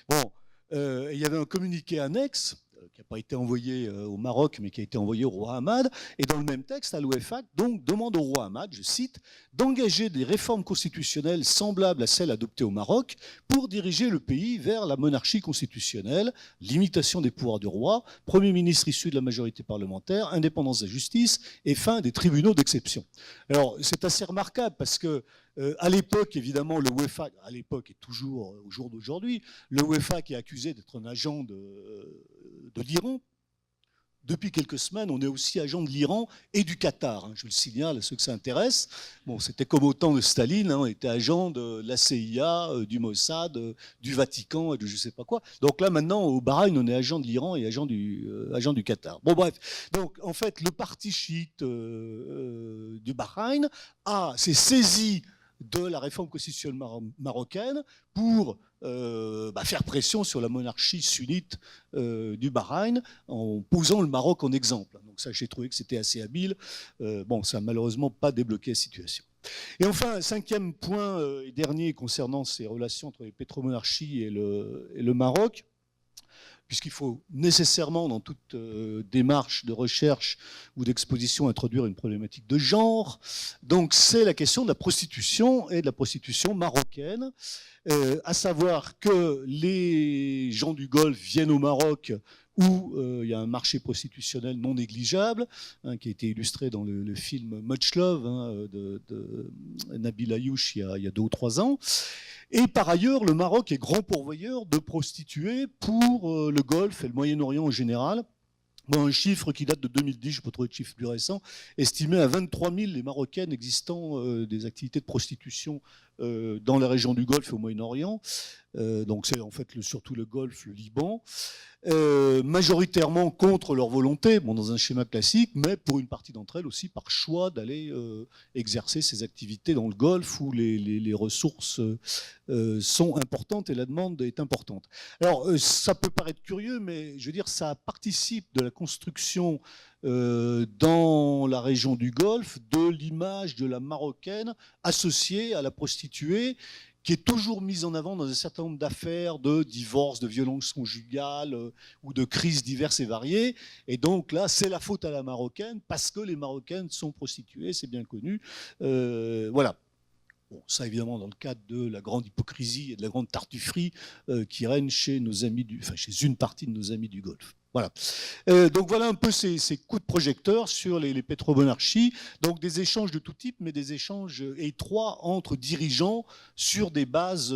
Bon, il y avait un communiqué annexe qui n'a pas été envoyé au Maroc, mais qui a été envoyé au roi Hamad. Et dans le même texte, Al-Wefaq donc demande au roi Hamad, je cite, d'engager des réformes constitutionnelles semblables à celles adoptées au Maroc pour diriger le pays vers la monarchie constitutionnelle, limitation des pouvoirs du roi, Premier ministre issu de la majorité parlementaire, indépendance de la justice et fin des tribunaux d'exception. Alors, c'est assez remarquable parce que à l'époque, évidemment, le Wefaq, à l'époque et toujours au jour d'aujourd'hui, le Wefaq est accusé d'être un agent de l'Iran. Depuis quelques semaines, on est aussi agent de l'Iran et du Qatar. Je le signale à ceux que ça intéresse. Bon, c'était comme au temps de Staline, on était agent de la CIA, du Mossad, du Vatican et de je ne sais pas quoi. Donc là, maintenant, au Bahreïn, on est agent de l'Iran et agent du Qatar. Bon, bref. Donc, en fait, le parti chiite du Bahreïn s'est saisi de la réforme constitutionnelle marocaine pour faire pression sur la monarchie sunnite du Bahreïn en posant le Maroc en exemple. Donc ça, j'ai trouvé que c'était assez habile. Bon, ça n'a malheureusement pas débloqué la situation. Et enfin, un cinquième point et dernier concernant ces relations entre les pétromonarchies et le Maroc, puisqu'il faut nécessairement, dans toute démarche de recherche ou d'exposition, introduire une problématique de genre. Donc c'est la question de la prostitution et de la prostitution marocaine, à savoir que les gens du Golfe viennent au Maroc où il y a un marché prostitutionnel non négligeable, qui a été illustré dans le film Much Love de Nabil Ayouch il y a 2 ou 3 ans. Et par ailleurs, le Maroc est grand pourvoyeur de prostituées pour le Golfe et le Moyen-Orient en général. Bon, un chiffre qui date de 2010, je peux trouver de chiffre plus récent, estimé à 23 000 les Marocaines existant des activités de prostitution dans la région du Golfe et au Moyen-Orient. Donc c'est en fait surtout le Golfe, le Liban. Majoritairement contre leur volonté, bon, dans un schéma classique, mais pour une partie d'entre elles aussi par choix d'aller exercer ces activités dans le Golfe où les ressources sont importantes et la demande est importante. Alors, ça peut paraître curieux, mais je veux dire, ça participe de la construction dans la région du Golfe de l'image de la Marocaine associée à la prostituée, qui est toujours mise en avant dans un certain nombre d'affaires de divorce, de violence conjugale ou de crises diverses et variées. Et donc là, c'est la faute à la Marocaine parce que les Marocaines sont prostituées, c'est bien connu. Voilà. Bon, ça évidemment dans le cadre de la grande hypocrisie et de la grande tartufferie qui règne chez nos amis chez une partie de nos amis du Golfe. Voilà. Donc voilà un peu ces coups de projecteur sur les pétromonarchies. Donc des échanges de tout type, mais des échanges étroits entre dirigeants sur des bases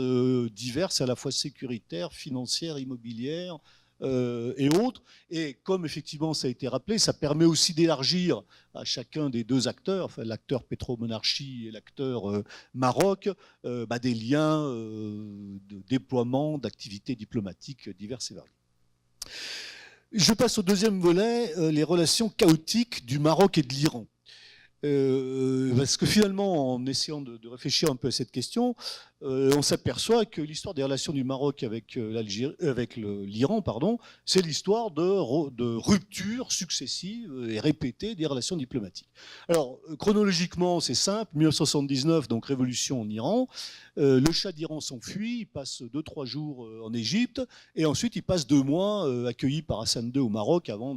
diverses, à la fois sécuritaires, financières, immobilières et autres. Et comme effectivement ça a été rappelé, ça permet aussi d'élargir à chacun des deux acteurs, enfin l'acteur pétromonarchie et l'acteur Maroc, des liens de déploiement d'activités diplomatiques diverses et variées. Je passe au deuxième volet, les relations chaotiques du Maroc et de l'Iran. Parce que finalement, en essayant de réfléchir un peu à cette question, on s'aperçoit que l'histoire des relations du Maroc avec l'Iran, c'est l'histoire de ruptures successives et répétées des relations diplomatiques. Alors, chronologiquement, c'est simple. 1979, donc révolution en Iran. Le Shah d'Iran s'enfuit, il passe 2-3 jours en Égypte, et ensuite il passe 2 mois accueilli par Hassan II au Maroc avant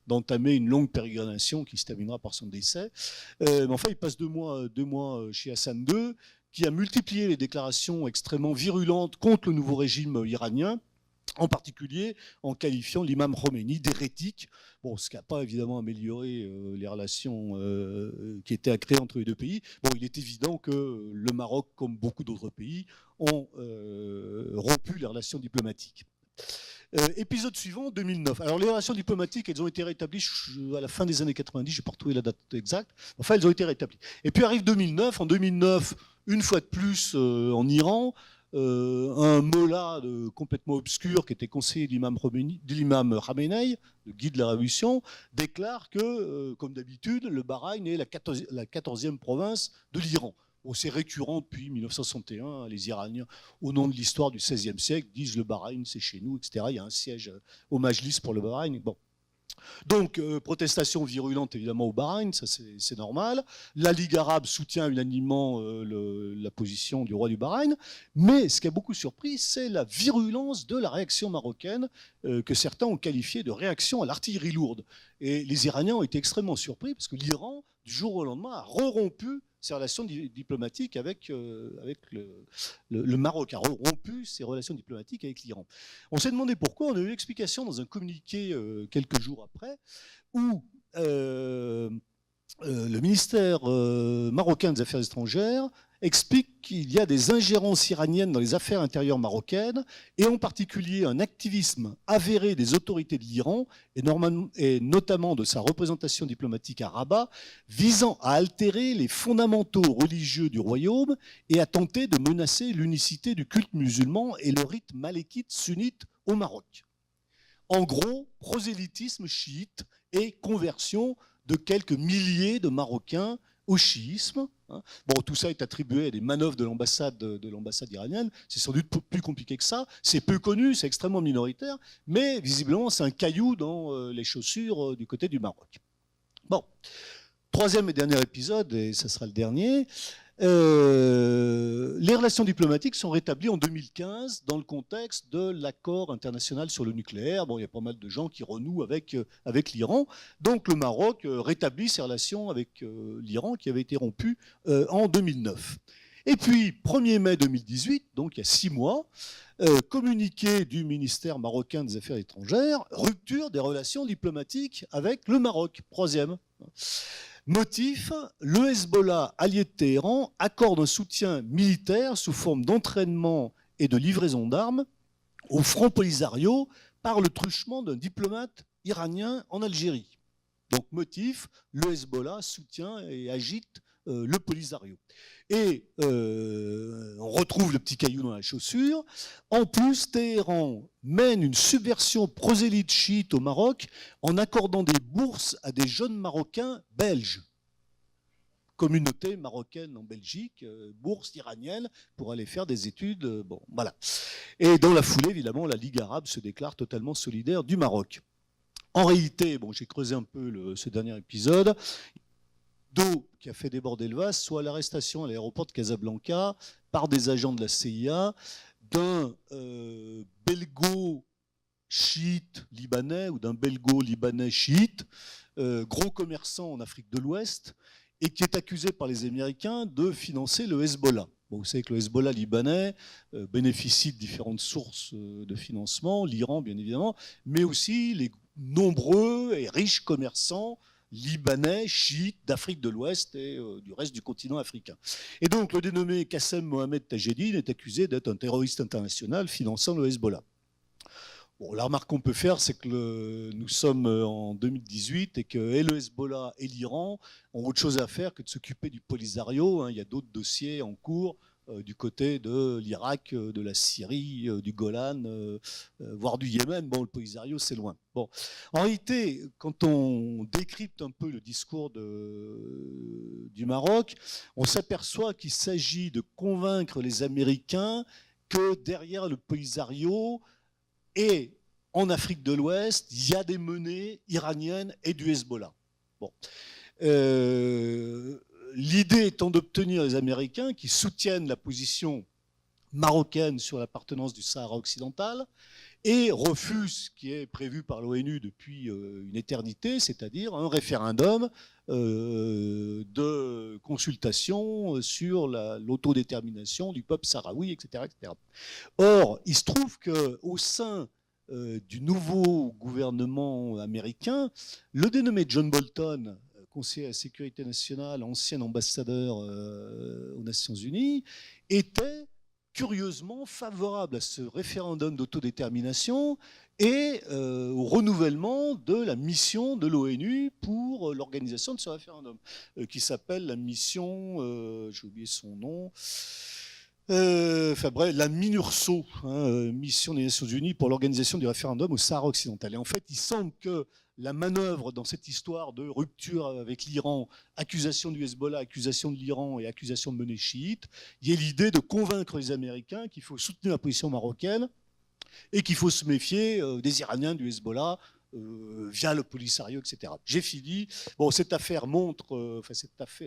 d'entamer une longue pérégrination qui se terminera par son décès. Mais enfin, il passe 2 mois chez Hassan II, qui a multiplié les déclarations extrêmement virulentes contre le nouveau régime iranien, en particulier en qualifiant l'imam Khomeini d'hérétique, bon, ce qui n'a pas évidemment amélioré les relations qui étaient à créer entre les deux pays. Bon, il est évident que le Maroc, comme beaucoup d'autres pays, ont rompu les relations diplomatiques. Épisode suivant, 2009. Alors les relations diplomatiques, elles ont été rétablies à la fin des années 90, je n'ai pas retrouvé la date exacte, enfin elles ont été rétablies. Et puis arrive 2009, en 2009, une fois de plus en Iran, un mollah complètement obscur qui était conseiller de l'imam Khamenei, le guide de la révolution, déclare que, comme d'habitude, le Bahreïn est la 14e province de l'Iran. Bon, c'est récurrent depuis 1961. Les Iraniens, au nom de l'histoire du XVIe siècle, disent le Bahreïn, c'est chez nous, etc. Il y a un siège au Majlis pour le Bahreïn. Bon. Donc, protestation virulente évidemment au Bahreïn, ça c'est normal. La Ligue arabe soutient unanimement la position du roi du Bahreïn. Mais ce qui a beaucoup surpris, c'est la virulence de la réaction marocaine, que certains ont qualifiée de réaction à l'artillerie lourde. Et les Iraniens ont été extrêmement surpris parce que l'Iran, du jour au lendemain, a rompu ses relations diplomatiques avec le Maroc, a rompu ses relations diplomatiques avec l'Iran. On s'est demandé pourquoi, on a eu l'explication dans un communiqué quelques jours après, où le ministère marocain des Affaires étrangères explique qu'il y a des ingérences iraniennes dans les affaires intérieures marocaines, et en particulier un activisme avéré des autorités de l'Iran, et notamment de sa représentation diplomatique à Rabat, visant à altérer les fondamentaux religieux du royaume et à tenter de menacer l'unicité du culte musulman et le rite malékite sunnite au Maroc. En gros, prosélytisme chiite et conversion de quelques milliers de Marocains au chiisme. Bon, tout ça est attribué à des manœuvres de l'ambassade iranienne. C'est sans doute plus compliqué que ça. C'est peu connu, c'est extrêmement minoritaire, mais visiblement, c'est un caillou dans les chaussures du côté du Maroc. Bon, troisième et dernier épisode, et ça sera le dernier. Les relations diplomatiques sont rétablies en 2015 dans le contexte de l'accord international sur le nucléaire. Bon, il y a pas mal de gens qui renouent avec l'Iran. Donc le Maroc rétablit ses relations avec l'Iran qui avaient été rompues en 2009. Et puis, 1er mai 2018, donc il y a 6 mois, communiqué du ministère marocain des Affaires étrangères, rupture des relations diplomatiques avec le Maroc, troisième. Motif, le Hezbollah, allié de Téhéran, accorde un soutien militaire sous forme d'entraînement et de livraison d'armes au Front Polisario par le truchement d'un diplomate iranien en Algérie. Donc motif, le Hezbollah soutient et agite le Polisario. Et on retrouve le petit caillou dans la chaussure. En plus, Téhéran mène une subversion prosélyte chiite au Maroc en accordant des bourses à des jeunes Marocains belges. Communauté marocaine en Belgique, bourse iranienne pour aller faire des études. Bon, voilà. Et dans la foulée, évidemment, la Ligue arabe se déclare totalement solidaire du Maroc. En réalité, bon, j'ai creusé un peu ce dernier épisode. D'eau qui a fait déborder le vase, soit l'arrestation à l'aéroport de Casablanca par des agents de la CIA d'un belgo-chiite libanais ou d'un belgo-libanais chiite, gros commerçant en Afrique de l'Ouest, et qui est accusé par les Américains de financer le Hezbollah. Bon, vous savez que le Hezbollah libanais bénéficie de différentes sources de financement, l'Iran bien évidemment, mais aussi les nombreux et riches commerçants libanais, chiites, d'Afrique de l'Ouest et du reste du continent africain. Et donc le dénommé Qassem Mohamed Tajedine est accusé d'être un terroriste international finançant le Hezbollah. Bon, la remarque qu'on peut faire, c'est que nous sommes en 2018 et que et le Hezbollah et l'Iran ont autre chose à faire que de s'occuper du Polisario. Hein. Il y a d'autres dossiers en cours du côté de l'Irak, de la Syrie, du Golan, voire du Yémen. Bon, le Polisario, c'est loin. Bon. En réalité, quand on décrypte un peu le discours du Maroc, on s'aperçoit qu'il s'agit de convaincre les Américains que derrière le Polisario et en Afrique de l'Ouest, il y a des menées iraniennes et du Hezbollah. Bon. L'idée étant d'obtenir les Américains qui soutiennent la position marocaine sur l'appartenance du Sahara occidental et refusent ce qui est prévu par l'ONU depuis une éternité, c'est-à-dire un référendum de consultation sur l'autodétermination du peuple sahraoui, etc., etc. Or, il se trouve qu'au sein du nouveau gouvernement américain, le dénommé John Bolton, conseiller à la sécurité nationale, ancien ambassadeur aux Nations Unies, était curieusement favorable à ce référendum d'autodétermination et au renouvellement de la mission de l'ONU pour l'organisation de ce référendum, qui s'appelle la mission, j'ai oublié son nom, enfin bref, la MINURSO, hein, mission des Nations Unies pour l'organisation du référendum au Sahara occidental. Et en fait, il semble que la manœuvre dans cette histoire de rupture avec l'Iran, accusation du Hezbollah, accusation de l'Iran et accusation de menées chiites, il y a l'idée de convaincre les Américains qu'il faut soutenir la position marocaine et qu'il faut se méfier des Iraniens, du Hezbollah, via le Polisario, etc. J'ai fini. Bon, cette affaire montre,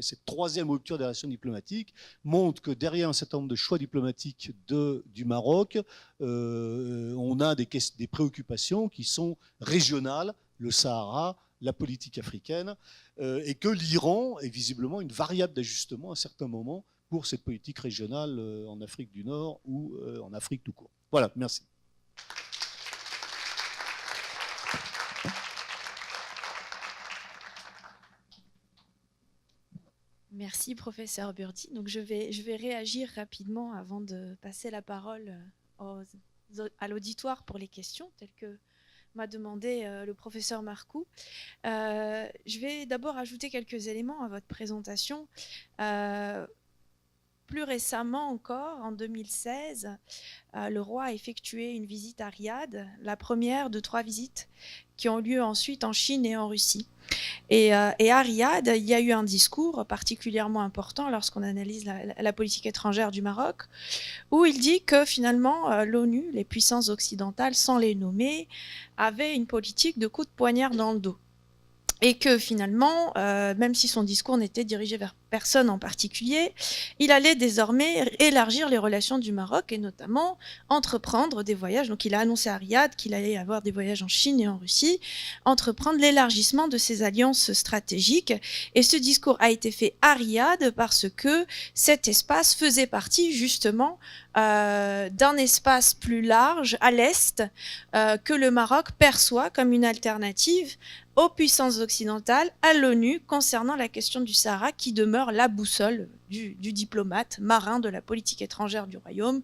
cette troisième rupture des relations diplomatiques montre que derrière un certain nombre de choix diplomatiques du Maroc, on a des préoccupations qui sont régionales, le Sahara, la politique africaine, et que l'Iran est visiblement une variable d'ajustement à certains moments pour cette politique régionale en Afrique du Nord ou en Afrique tout court. Voilà, merci. Merci, professeur Burdi. Donc, je vais réagir rapidement avant de passer la parole à l'auditoire pour les questions, telles que m'a demandé le professeur Marcoux. Je vais d'abord ajouter quelques éléments à votre présentation. Plus récemment encore, en 2016, le roi a effectué une visite à Riyad, la première de 3 visites qui ont lieu ensuite en Chine et en Russie. Et à Riyad, il y a eu un discours particulièrement important lorsqu'on analyse la politique étrangère du Maroc, où il dit que finalement l'ONU, les puissances occidentales, sans les nommer, avaient une politique de coup de poignard dans le dos. Et que finalement, même si son discours n'était dirigé vers personne en particulier, il allait désormais élargir les relations du Maroc et notamment entreprendre des voyages. Donc il a annoncé à Riyad qu'il allait avoir des voyages en Chine et en Russie, entreprendre l'élargissement de ses alliances stratégiques. Et ce discours a été fait à Riyad parce que cet espace faisait partie justement d'un espace plus large à l'est que le Maroc perçoit comme une alternative aux puissances occidentales, à l'ONU, concernant la question du Sahara, qui demeure la boussole du diplomate marin de la politique étrangère du royaume,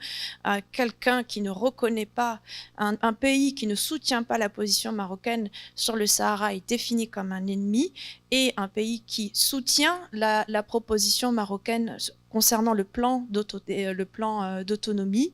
quelqu'un qui ne reconnaît pas, un pays qui ne soutient pas la position marocaine sur le Sahara est défini comme un ennemi, et un pays qui soutient la proposition marocaine concernant le plan d'autonomie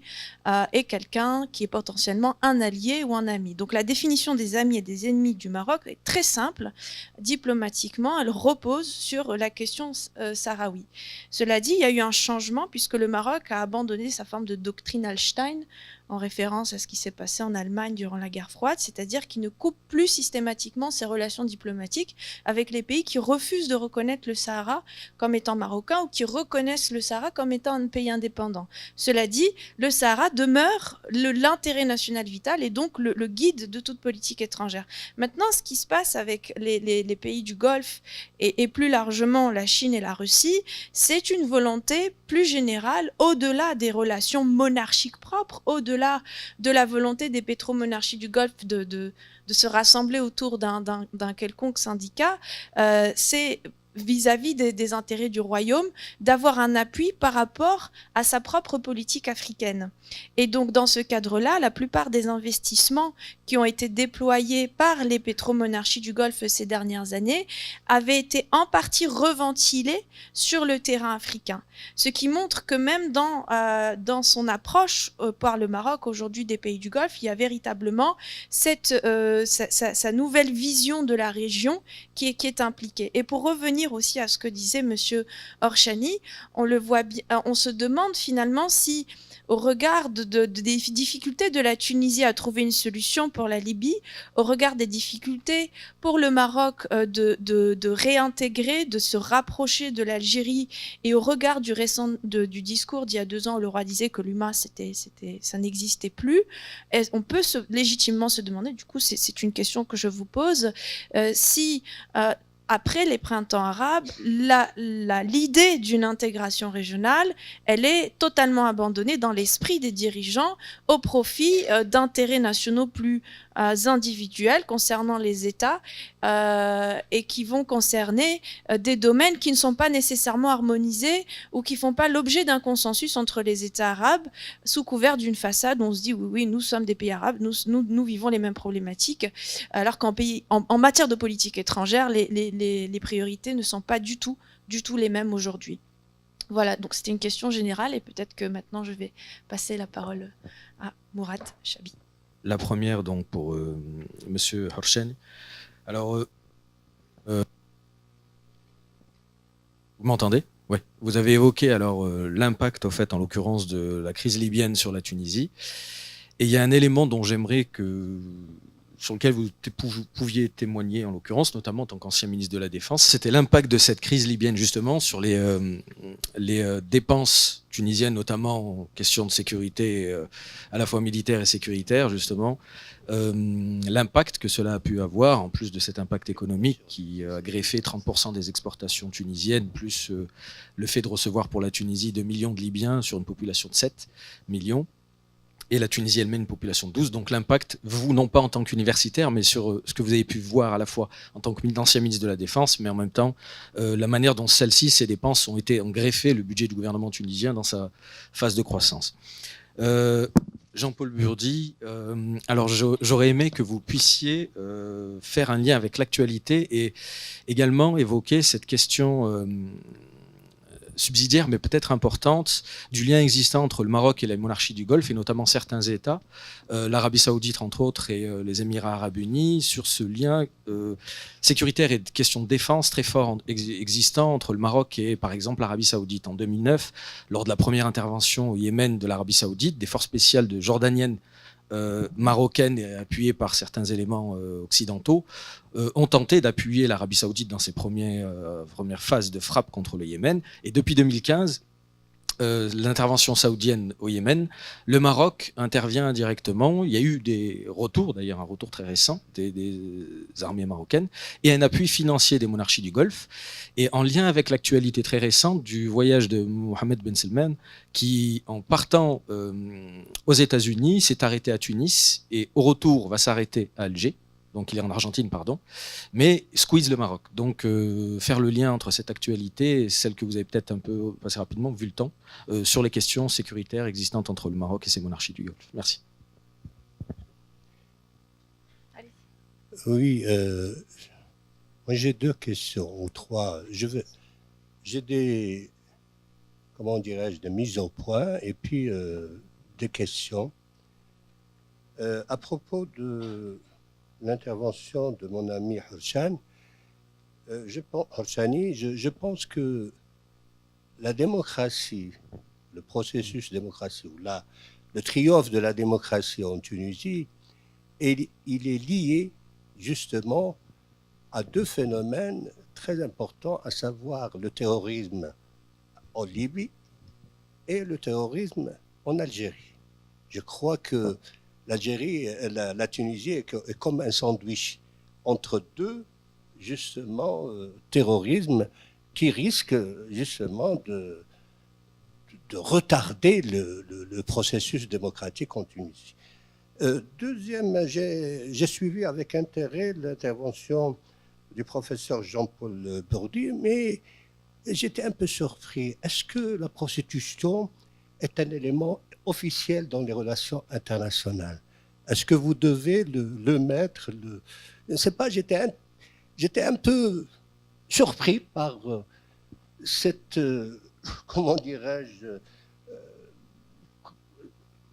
est quelqu'un qui est potentiellement un allié ou un ami. Donc la définition des amis et des ennemis du Maroc est très simple. Diplomatiquement, elle repose sur la question sahraoui. Cela dit, il y a eu un changement puisque le Maroc a abandonné sa forme de doctrine Hallstein en référence à ce qui s'est passé en Allemagne durant la guerre froide, c'est-à-dire qu'il ne coupe plus systématiquement ses relations diplomatiques avec les pays qui refusent de reconnaître le Sahara comme étant marocain ou qui reconnaissent le Sahara comme étant un pays indépendant. Cela dit, le Sahara demeure l'intérêt national vital et donc le guide de toute politique étrangère. Maintenant, ce qui se passe avec les pays du Golfe et plus largement la Chine et la Russie, c'est une volonté plus générale, au-delà des relations monarchiques propres, au-delà de la volonté des pétromonarchies du Golfe de se rassembler autour d'un quelconque syndicat, c'est vis-à-vis des intérêts du royaume, d'avoir un appui par rapport à sa propre politique africaine. Et donc, dans ce cadre-là, la plupart des investissements qui ont été déployés par les pétromonarchies du Golfe ces dernières années avaient été en partie reventilés sur le terrain africain. Ce qui montre que même dans son approche par le Maroc aujourd'hui des pays du Golfe, il y a véritablement sa nouvelle vision de la région qui est impliquée. Et pour revenir aussi à ce que disait Monsieur Orchani, on le voit bien, on se demande finalement si, au regard des difficultés de la Tunisie à trouver une solution pour la Libye, au regard des difficultés pour le Maroc de réintégrer, de se rapprocher de l'Algérie, et au regard du discours d'il y a 2 ans où le roi disait que l'humain, ça n'existait plus, on peut légitimement se demander, du coup c'est une question que je vous pose, si après les printemps arabes, l'idée d'une intégration régionale, elle est totalement abandonnée dans l'esprit des dirigeants au profit d'intérêts nationaux plus individuels concernant les États et qui vont concerner des domaines qui ne sont pas nécessairement harmonisés ou qui ne font pas l'objet d'un consensus entre les États arabes sous couvert d'une façade où on se dit oui, nous sommes des pays arabes, nous vivons les mêmes problématiques, alors en matière de politique étrangère, les priorités ne sont pas du tout les mêmes aujourd'hui. Voilà, donc c'était une question générale et peut-être que maintenant je vais passer la parole à Mourad Chabi. La première donc pour Monsieur Horchen. Alors, vous m'entendez? Ouais. Vous avez évoqué alors l'impact au fait en l'occurrence de la crise libyenne sur la Tunisie. Et il y a un élément dont j'aimerais que sur lequel vous pouviez témoigner en l'occurrence, notamment en tant qu'ancien ministre de la Défense, c'était l'impact de cette crise libyenne justement sur les dépenses tunisiennes, notamment en question de sécurité à la fois militaire et sécuritaire justement, l'impact que cela a pu avoir, en plus de cet impact économique qui a greffé 30% des exportations tunisiennes, plus le fait de recevoir pour la Tunisie 2 millions de Libyens sur une population de 7 millions. Et la Tunisie elle-même une population de 12. Donc l'impact, vous, non pas en tant qu'universitaire, mais sur ce que vous avez pu voir à la fois en tant qu'ancien ministre de la Défense, mais en même temps, la manière dont celles-ci, ces dépenses, ont greffé le budget du gouvernement tunisien dans sa phase de croissance. Jean-Paul Burdi, alors j'aurais aimé que vous puissiez faire un lien avec l'actualité et également évoquer cette question subsidiaire, mais peut-être importante, du lien existant entre le Maroc et la monarchie du Golfe, et notamment certains États, l'Arabie Saoudite entre autres, et les Émirats Arabes Unis, sur ce lien sécuritaire et de questions de défense très fort existant entre le Maroc et, par exemple, l'Arabie Saoudite. En 2009, lors de la première intervention au Yémen de l'Arabie Saoudite, des forces spéciales jordaniennes marocaines et appuyées par certains éléments occidentaux ont tenté d'appuyer l'Arabie Saoudite dans ses premières phases de frappe contre le Yémen. Et depuis 2015, l'intervention saoudienne au Yémen, le Maroc intervient indirectement. Il y a eu des retours, d'ailleurs un retour très récent des armées marocaines, et un appui financier des monarchies du Golfe. Et en lien avec l'actualité très récente du voyage de Mohammed Ben Salman, qui, en partant aux États-Unis, s'est arrêté à Tunis et au retour va s'arrêter à Alger. Donc il est en Argentine, pardon, mais squeeze le Maroc. Donc faire le lien entre cette actualité et celle que vous avez peut-être un peu passé rapidement, vu le temps, sur les questions sécuritaires existantes entre le Maroc et ses monarchies du Golfe. Merci. Allez. Oui, moi j'ai 2 questions, ou 3. J'ai des, comment dirais-je, des mises au point et puis des questions. À propos de l'intervention de mon ami Horshan, je pense que la démocratie, le processus démocratie, ou le triomphe de la démocratie en Tunisie, il est lié justement à 2 phénomènes très importants, à savoir le terrorisme en Libye et le terrorisme en Algérie. Je crois que l'Algérie, la Tunisie est comme un sandwich entre 2, justement, terrorismes qui risquent justement de retarder le processus démocratique en Tunisie. Deuxième, j'ai suivi avec intérêt l'intervention du professeur Jean-Paul Burdi, mais j'étais un peu surpris. Est-ce que la prostitution est un élément officiel dans les relations internationales? Est-ce que vous devez le mettre Je ne sais pas, j'étais un peu surpris par cette, comment dirais-je,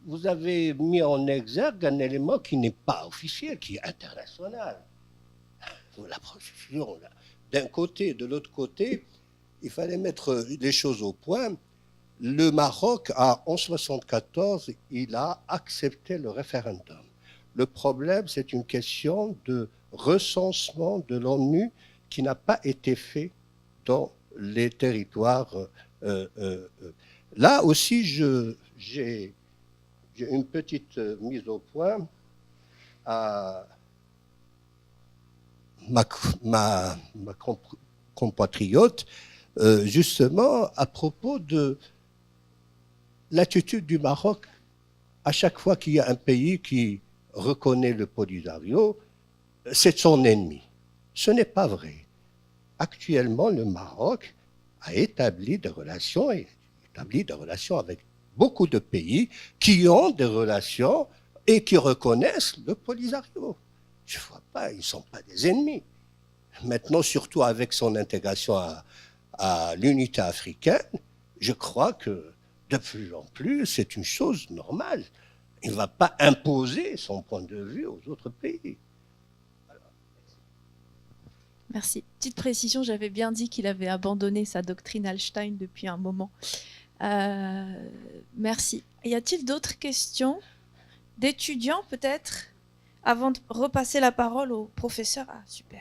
vous avez mis en exergue un élément qui n'est pas officiel, qui est international. La prostitution, d'un côté, de l'autre côté, il fallait mettre les choses au point. Le Maroc, en 1974, il a accepté le référendum. Le problème, c'est une question de recensement de l'ONU qui n'a pas été fait dans les territoires. Là aussi, j'ai une petite mise au point à ma compatriote, justement à propos de l'attitude du Maroc. À chaque fois qu'il y a un pays qui reconnaît le Polisario, c'est son ennemi. Ce n'est pas vrai. Actuellement, le Maroc a établi des relations avec beaucoup de pays qui ont des relations et qui reconnaissent le Polisario. Je ne vois pas, ils ne sont pas des ennemis. Maintenant, surtout avec son intégration à l'unité africaine, je crois que de plus en plus, c'est une chose normale. Il ne va pas imposer son point de vue aux autres pays. Merci. Petite précision, j'avais bien dit qu'il avait abandonné sa doctrine Hallstein depuis un moment. Merci. Y a-t-il d'autres questions d'étudiants peut-être? avant de repasser la parole au professeur. Ah, super.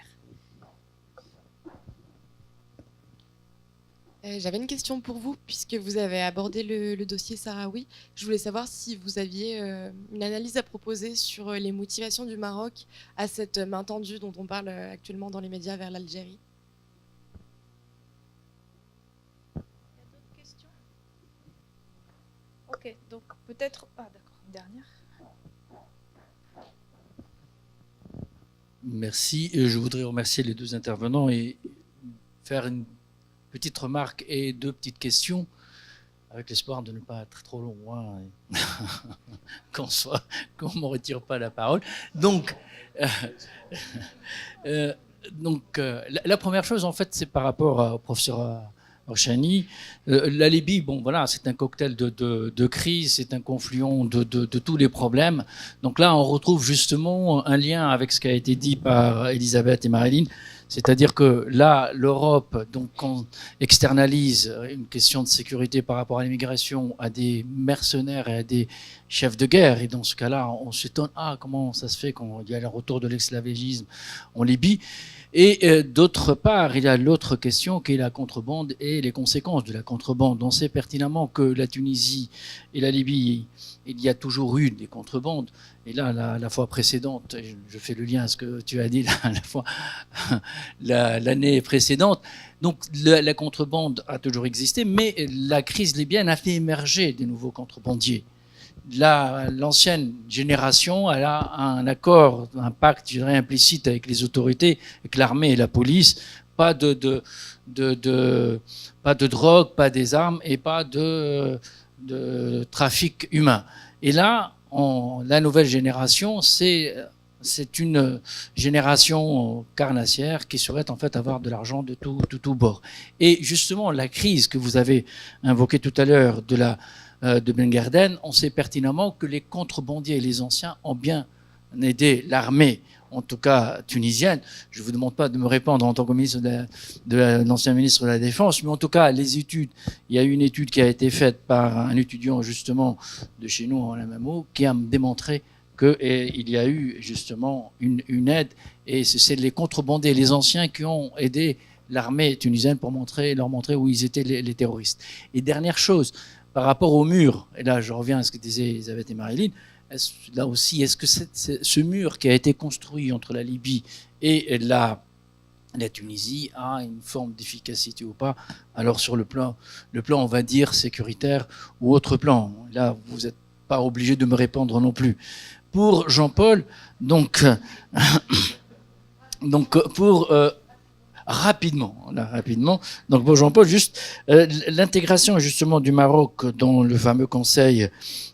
J'avais une question pour vous, puisque vous avez abordé le dossier sahraoui. Je voulais savoir si vous aviez une analyse à proposer sur les motivations du Maroc à cette main tendue dont on parle actuellement dans les médias vers l'Algérie. Il y a d'autres questions? Ok, donc peut-être... Ah d'accord, une dernière. Merci. Je voudrais remercier les deux intervenants et faire une petite remarque et deux petites questions, avec l'espoir de ne pas être trop long, hein, qu'on ne me retire pas la parole. Donc, la première chose, en fait, c'est par rapport au professeur Orchani. La Libye, bon, voilà, c'est un cocktail de crise, c'est un confluent de tous les problèmes. Donc là, on retrouve justement un lien avec ce qui a été dit par Elisabeth et Marilyn. C'est-à-dire que là, l'Europe, donc, on externalise une question de sécurité par rapport à l'immigration à des mercenaires et à des chefs de guerre. Et dans ce cas-là, on s'étonne, comment ça se fait qu'il y a le retour de l'esclavagisme en Libye. Et d'autre part, il y a l'autre question qui est la contrebande et les conséquences de la contrebande. On sait pertinemment que la Tunisie et la Libye, il y a toujours eu des contrebandes. Et là, la fois précédente, je fais le lien à ce que tu as dit l'année précédente. Donc la contrebande a toujours existé, mais la crise libyenne a fait émerger des nouveaux contrebandiers. L'ancienne génération, elle a un accord, un pacte, je dirais, implicite avec les autorités, avec l'armée et la police. Pas de drogue, pas des armes et pas de trafic humain. Et là, la nouvelle génération, c'est une génération carnassière qui souhaite en fait avoir de l'argent de tout bord. Et justement, la crise que vous avez invoquée tout à l'heure de Ben Garden, on sait pertinemment que les contrebandiers et les anciens ont bien aidé l'armée, en tout cas tunisienne. Je ne vous demande pas de me répondre en tant que ministre l'ancien ministre de la Défense, mais en tout cas, les études, il y a eu une étude qui a été faite par un étudiant justement de chez nous en MMO qui a démontré qu'il y a eu justement une aide, et c'est les contrebandiers, les anciens qui ont aidé l'armée tunisienne pour leur montrer où ils étaient les terroristes. Et dernière chose, par rapport au mur, et là je reviens à ce que disaient Elisabeth et Marilyn, là aussi, est-ce que ce mur qui a été construit entre la Libye et la Tunisie a une forme d'efficacité ou pas? Alors sur le plan, on va dire, sécuritaire ou autre plan. Là, vous n'êtes pas obligé de me répondre non plus. Pour Jean-Paul, donc pour... Rapidement. Donc pour Jean-Paul, juste l'intégration justement du Maroc dans le fameux conseil,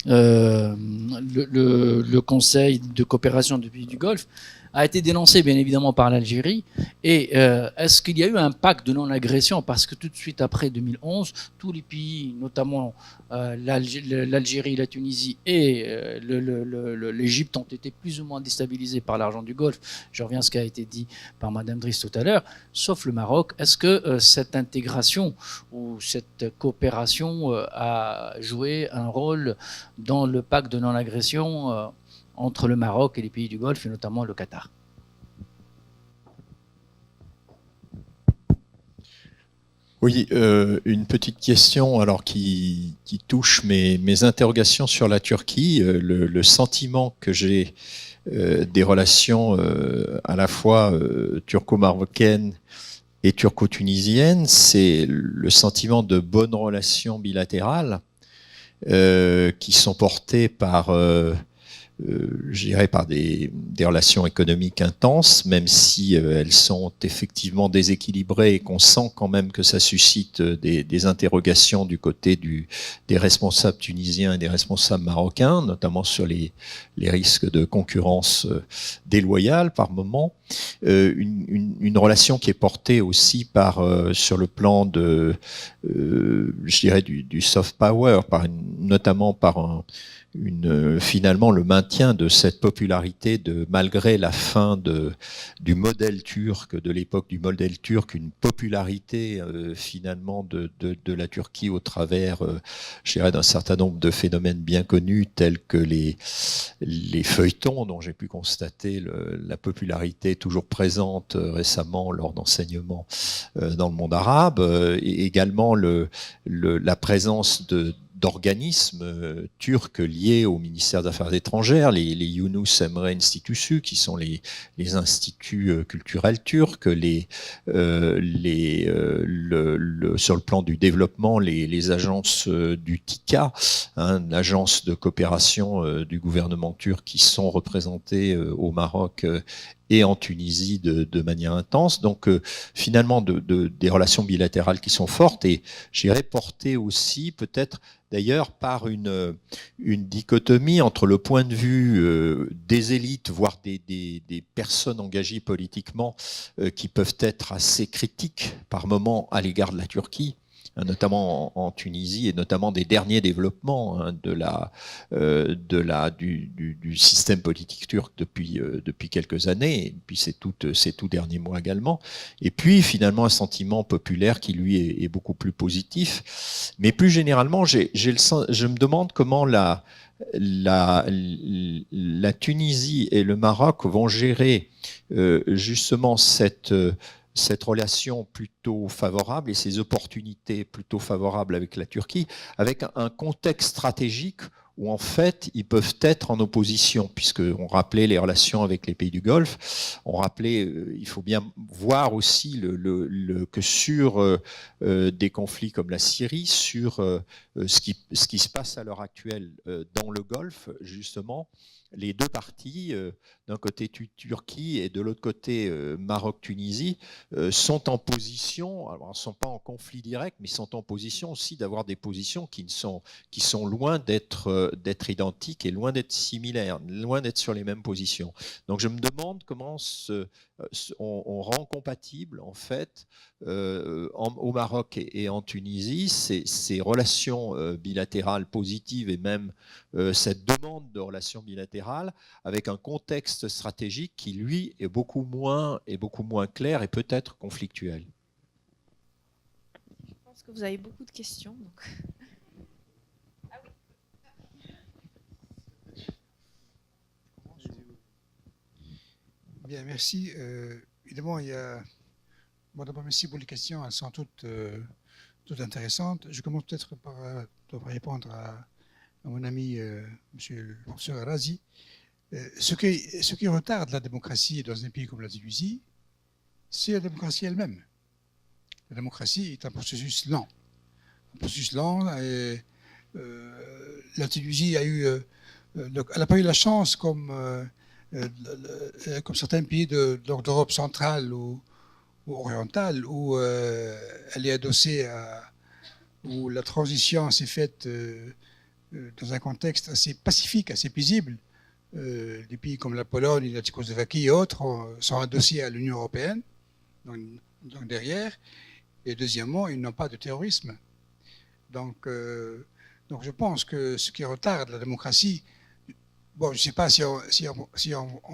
le conseil de coopération du pays du Golfe, a été dénoncé bien évidemment par l'Algérie. Et est-ce qu'il y a eu un pacte de non-agression? Parce que tout de suite après 2011, tous les pays, notamment l'Algérie, la Tunisie et l'Égypte, ont été plus ou moins déstabilisés par l'argent du Golfe. Je reviens à ce qui a été dit par Madame Driss tout à l'heure, sauf le Maroc. Est-ce que cette intégration ou cette coopération a joué un rôle dans le pacte de non-agression entre le Maroc et les pays du Golfe, et notamment le Qatar? Oui, une petite question alors qui touche mes interrogations sur la Turquie. Le sentiment que j'ai des relations à la fois turco-marocaines et turco-tunisiennes, c'est le sentiment de bonnes relations bilatérales qui sont portées par... je dirais par des relations économiques intenses, même si elles sont effectivement déséquilibrées et qu'on sent quand même que ça suscite des interrogations du côté des responsables tunisiens et des responsables marocains, notamment sur les risques de concurrence déloyale par moment. Une relation qui est portée aussi sur le plan je dirais du soft power, notamment par finalement le maintien de cette popularité malgré la fin du modèle turc, de l'époque du modèle turc, une popularité finalement de la Turquie au travers, je dirais, d'un certain nombre de phénomènes bien connus tels que les feuilletons dont j'ai pu constater la popularité toujours présente récemment lors d'enseignements dans le monde arabe, et également la présence d'organismes turcs liés au ministère des Affaires étrangères, les Yunus Emre Enstitüsü, qui sont les instituts culturels turcs, sur le plan du développement, les agences du TİKA, l'agence de coopération du gouvernement turc, qui sont représentées au Maroc et en Tunisie de manière intense. Donc finalement des relations bilatérales qui sont fortes, et j'irais portées aussi peut-être d'ailleurs par une dichotomie entre le point de vue des élites, voire des personnes engagées politiquement, qui peuvent être assez critiques par moments à l'égard de la Turquie, notamment en Tunisie, et notamment des derniers développements du système politique turc depuis quelques années, et puis ces tout derniers mois également. Et puis finalement un sentiment populaire qui lui est beaucoup plus positif. Mais plus généralement, je me demande comment la Tunisie et le Maroc vont gérer justement cette relation plutôt favorable et ces opportunités plutôt favorables avec la Turquie, avec un contexte stratégique où en fait ils peuvent être en opposition, puisqu'on rappelait les relations avec les pays du Golfe, on rappelait, il faut bien voir aussi que sur des conflits comme la Syrie, sur ce qui se passe à l'heure actuelle dans le Golfe, justement, les deux parties, d'un côté Turquie et de l'autre côté Maroc-Tunisie, sont en position, alors elles ne sont pas en conflit direct, mais sont en position aussi d'avoir des positions qui sont loin d'être identiques et loin d'être similaires, loin d'être sur les mêmes positions. Donc je me demande comment on rend compatible en fait au Maroc et en Tunisie ces relations bilatérales positives, et même cette demande de relations bilatérales avec un contexte stratégique qui lui est beaucoup moins clair et peut-être conflictuel. Je pense que vous avez beaucoup de questions. Donc. Ah oui. Bien, merci. Évidemment, bon, d'abord, merci pour les questions. Elles sont toutes intéressantes. Je commence peut-être par répondre à mon ami, monsieur le professeur Razi. Ce qui retarde la démocratie dans un pays comme la Tunisie, c'est la démocratie elle-même. La démocratie est un processus lent. Et, la Tunisie elle n'a pas eu la chance comme certains pays d'Europe centrale ou orientale, où elle est adossée où la transition s'est faite dans un contexte assez pacifique, assez paisible. Des pays comme la Pologne, la Tchécoslovaquie et autres sont adossés à l'Union européenne, donc derrière. Et deuxièmement, ils n'ont pas de terrorisme. Donc je pense que ce qui retarde la démocratie, bon, je ne sais pas si on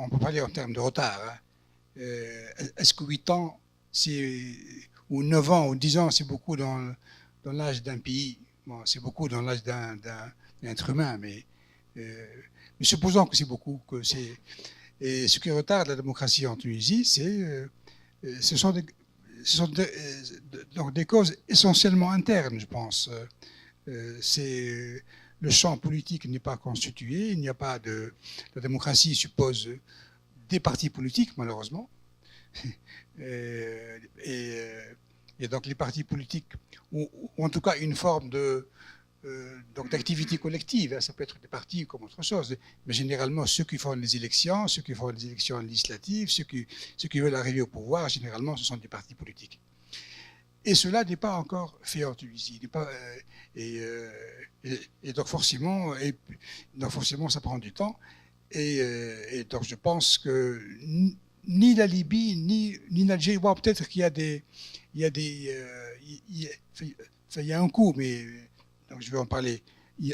peut parler en termes de retard. Hein. Est-ce que 8 ans, ou 9 ans, ou 10 ans, c'est beaucoup dans l'âge d'un pays? Bon, c'est beaucoup dans l'âge d'un être humain, mais supposons que c'est beaucoup. Et ce qui retarde la démocratie en Tunisie, ce sont donc des causes essentiellement internes, je pense. Le champ politique n'est pas constitué, il n'y a pas la démocratie suppose des partis politiques, malheureusement. Et donc les partis politiques ont en tout cas une forme d'activité collective. Hein. Ça peut être des partis comme autre chose, mais généralement ceux qui font les élections législatives, ceux qui veulent arriver au pouvoir, généralement ce sont des partis politiques. Et cela n'est pas encore fait en Tunisie. Et donc forcément, ça prend du temps. Et donc je pense que ni la Libye, ni l'Algérie, bon, peut-être qu'il y a un coup, mais donc je vais en parler. Il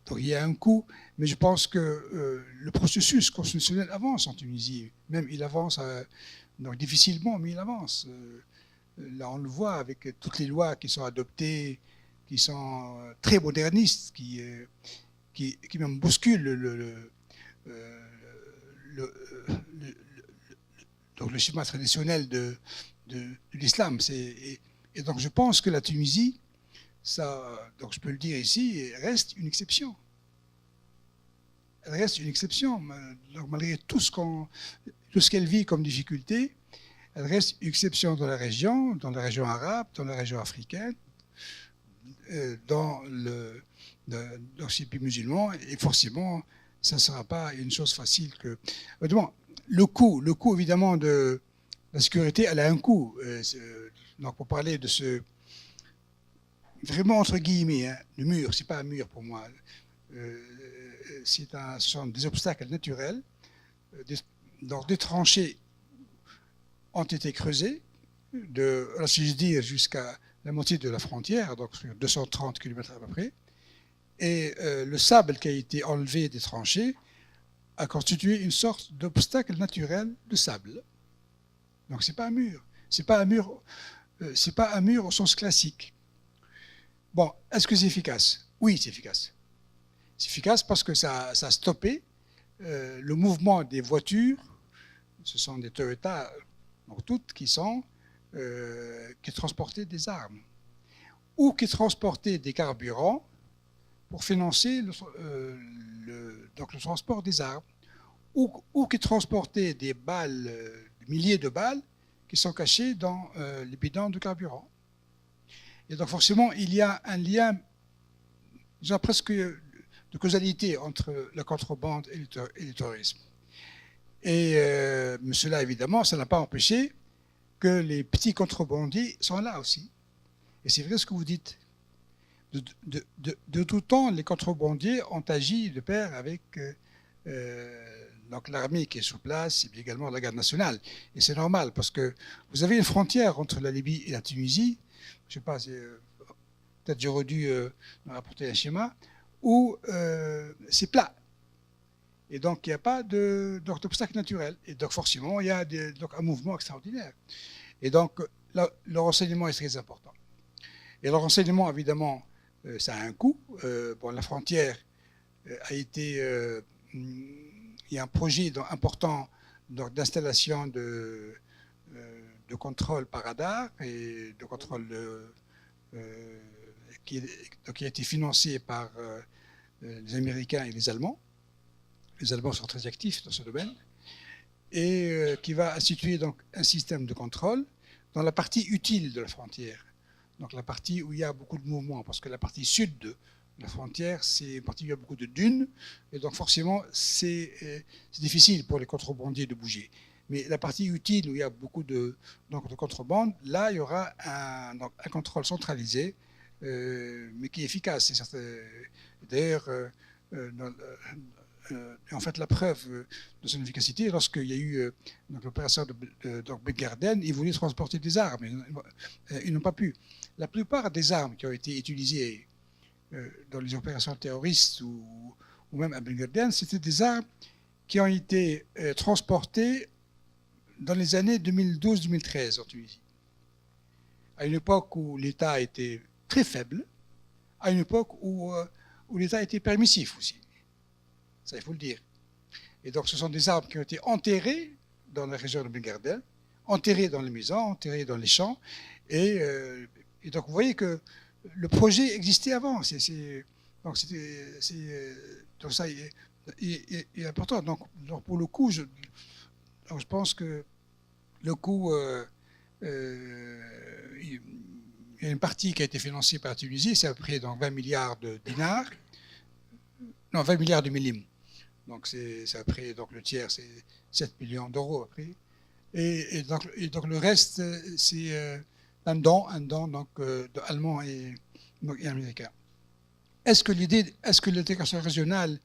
Donc il y a un coût, mais je pense que le processus constitutionnel avance en Tunisie. Même il avance donc difficilement, mais il avance. Là, on le voit avec toutes les lois qui sont adoptées, qui sont très modernistes, qui même bousculent donc le schéma traditionnel de l'islam. Et donc je pense que la Tunisie, ça, donc je peux le dire ici, reste une exception. Elle reste une exception. Donc malgré tout ce qu'elle vit comme difficulté, elle reste une exception dans la région arabe, dans la région africaine, dans ces pays musulmans. Et forcément, ça ne sera pas une chose facile que... Évidemment, le coût évidemment de la sécurité, elle a un coût. Donc pour parler de ce... Vraiment entre guillemets, hein, le mur, c'est pas un mur pour moi. Ce sont des obstacles naturels. Donc des tranchées ont été creusées, si je dis, jusqu'à la moitié de la frontière, donc sur 230 km à peu près. Et le sable qui a été enlevé des tranchées a constitué une sorte d'obstacle naturel de sable. Donc c'est pas un mur. C'est pas un mur au sens classique. Bon, est-ce que c'est efficace? Oui, c'est efficace. C'est efficace parce que ça a stoppé le mouvement des voitures. Ce sont des Toyota, donc toutes qui transportaient des armes ou qui transportaient des carburants pour financer donc le transport des armes ou qui transportaient des balles, des milliers de balles qui sont cachées dans les bidons de carburant. Et donc forcément, il y a un lien presque de causalité entre la contrebande et le terrorisme. Et cela, évidemment, ça n'a pas empêché que les petits contrebandiers sont là aussi. Et c'est vrai ce que vous dites. De tout temps, les contrebandiers ont agi de pair avec donc l'armée qui est sur place et également la garde nationale. Et c'est normal parce que vous avez une frontière entre la Libye et la Tunisie. Je ne sais pas, peut-être j'aurais dû rapporter un schéma où c'est plat. Et donc, il n'y a pas d'obstacle naturel. Et donc, forcément, il y a donc un mouvement extraordinaire. Et donc, le renseignement est très important. Et le renseignement, évidemment, ça a un coût. Bon, la frontière a été... il y a un projet important d'installation de contrôle par radar et de contrôle qui a été financé par les Américains et les Allemands. Les Allemands sont très actifs dans ce domaine, et qui va instituer donc un système de contrôle dans la partie utile de la frontière, donc la partie où il y a beaucoup de mouvements, parce que la partie sud de la frontière, c'est une partie où il y a beaucoup de dunes, et donc forcément c'est difficile pour les contrebandiers de bouger. Mais la partie utile où il y a beaucoup de contrebande, là il y aura un contrôle centralisé, mais qui est efficace. D'ailleurs, en fait, la preuve de son efficacité, lorsqu'il y a eu l'opération de Begarden, ils voulaient transporter des armes. Ils n'ont pas pu. La plupart des armes qui ont été utilisées dans les opérations terroristes ou même à Begarden, c'était des armes qui ont été transportées dans les années 2012-2013 en Tunisie. À une époque où l'État était très faible, à une époque où l'État était permissif aussi. Ça, il faut le dire. Et donc, ce sont des arbres qui ont été enterrés dans la région de Begarden, enterrés dans les maisons, enterrés dans les champs. Et donc, vous voyez que le projet existait avant. Donc, ça est important. Donc, pour le coup, je pense que le coût, il y a une partie qui a été financée par la Tunisie, c'est à peu près 20 milliards de dinars. Non, 20 milliards de millim. Donc, c'est après, donc le tiers, c'est 7 millions d'euros après. Et donc le reste, c'est un don donc, allemand et américain. Est-ce que l'intégration régionale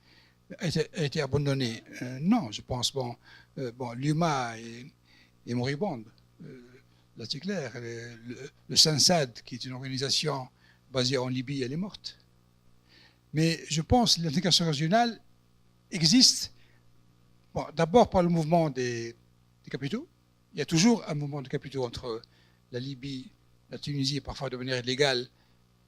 a été abandonnée? Non, je pense. L'UMA est moribonde. Là, c'est clair. Le SANSAD, qui est une organisation basée en Libye, elle est morte. Mais je pense que l'intégration régionale existe d'abord par le mouvement des capitaux. Il y a toujours un mouvement de capitaux entre la Libye, la Tunisie, parfois de manière légale,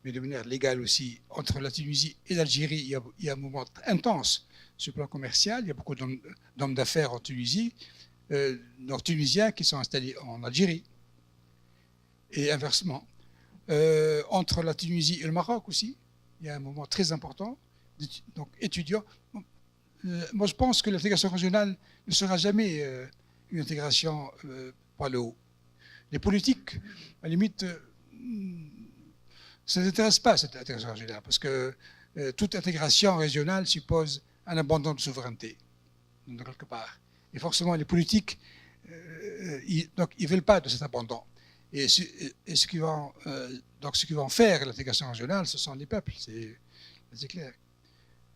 mais de manière légale aussi. Entre la Tunisie et l'Algérie, il y a un mouvement intense sur le plan commercial. Il y a beaucoup d'hommes d'affaires en Tunisie, nord-tunisiens qui sont installés en Algérie. Et inversement. Entre la Tunisie et le Maroc aussi, il y a un moment très important. Donc, étudiants. Moi, je pense que l'intégration régionale ne sera jamais une intégration par le haut. Les politiques, à la limite, ça ne les intéresse pas, cette intégration régionale, parce que toute intégration régionale suppose un abandon de souveraineté, de quelque part. Et forcément, les politiques, ils ne veulent pas de cet abandon. Et ce qui va en faire l'intégration régionale, ce sont les peuples, c'est clair.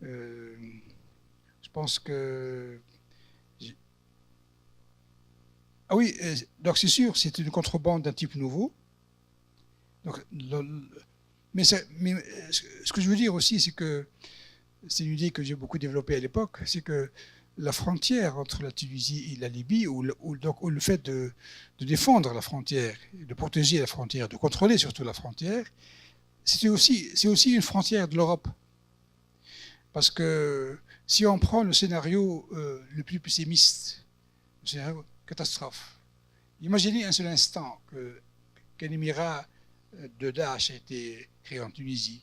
Je pense que... Ah oui, donc c'est sûr, c'est une contrebande d'un type nouveau. Donc, mais ce que je veux dire aussi, c'est que c'est une idée que j'ai beaucoup développée à l'époque, c'est que la frontière entre la Tunisie et la Libye, ou le fait de défendre la frontière, de protéger la frontière, de contrôler surtout la frontière, c'est aussi une frontière de l'Europe. Parce que si on prend le scénario le plus pessimiste, le scénario catastrophe, imaginez un seul instant qu'un émirat de Daesh a été créé en Tunisie,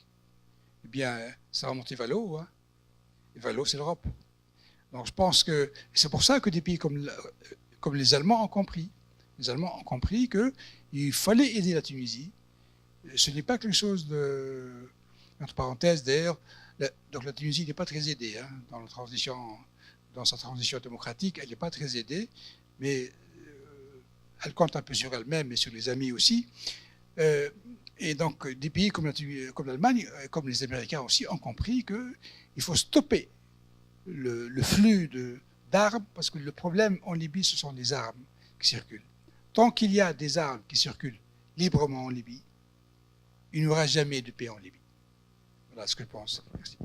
eh bien, ça va monter vers le haut, hein. Et vers le haut, c'est l'Europe. Donc je pense que c'est pour ça que des pays comme les Allemands ont compris. Les Allemands ont compris qu'il fallait aider la Tunisie. Ce n'est pas quelque chose de... Entre parenthèses, d'ailleurs, donc la Tunisie n'est pas très aidée hein, dans sa transition démocratique, elle n'est pas très aidée, mais elle compte un peu sur elle-même et sur les amis aussi. Et donc des pays comme l'Allemagne, comme les Américains aussi, ont compris qu'il faut stopper le flux d'armes, parce que le problème en Libye, ce sont les armes qui circulent. Tant qu'il y a des armes qui circulent librement en Libye, il n'y aura jamais de paix en Libye. Voilà ce que je pense. Merci.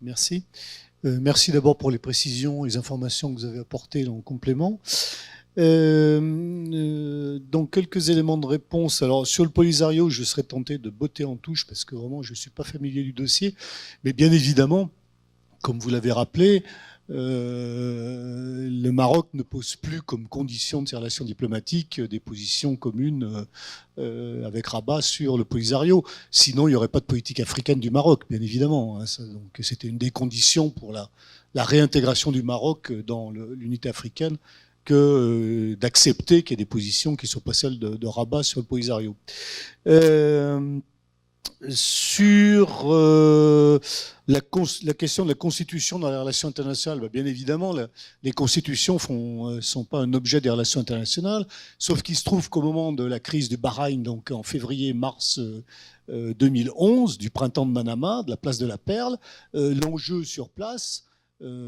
Merci. Merci d'abord pour les précisions et les informations que vous avez apportées en complément. Donc quelques éléments de réponse. Alors sur le Polisario, je serais tenté de botter en touche parce que vraiment je ne suis pas familier du dossier. Mais bien évidemment, comme vous l'avez rappelé, le Maroc ne pose plus comme condition de ses relations diplomatiques des positions communes avec Rabat sur le Polisario. Sinon, il n'y aurait pas de politique africaine du Maroc, bien évidemment. Donc c'était une des conditions pour la réintégration du Maroc dans l'unité africaine que d'accepter qu'il y ait des positions qui ne soient pas celles de Rabat sur le Polisario. Sur la question de la constitution dans les relations internationales, bien évidemment, les constitutions ne sont pas un objet des relations internationales, sauf qu'il se trouve qu'au moment de la crise du Bahreïn, donc en février-mars 2011, du printemps de Manama, de la place de la Perle, l'enjeu sur place,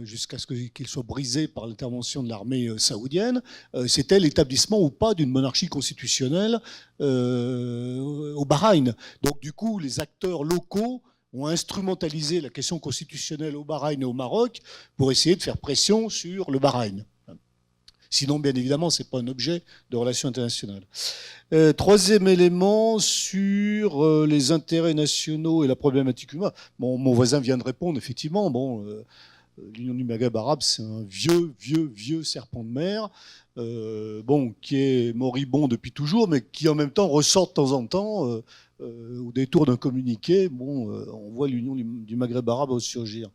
jusqu'à ce qu'il soit brisé par l'intervention de l'armée saoudienne, c'était l'établissement ou pas d'une monarchie constitutionnelle au Bahreïn. Donc du coup, les acteurs locaux ont instrumentalisé la question constitutionnelle au Bahreïn et au Maroc pour essayer de faire pression sur le Bahreïn. Sinon, bien évidemment, ce n'est pas un objet de relations internationales. Troisième élément, sur les intérêts nationaux et la problématique humaine. Bon, mon voisin vient de répondre, effectivement. Bon, l'Union du Maghreb arabe, c'est un vieux serpent de mer, qui est moribond depuis toujours, mais qui en même temps ressort de temps en temps au détour d'un communiqué. On voit l'Union du Maghreb arabe surgir.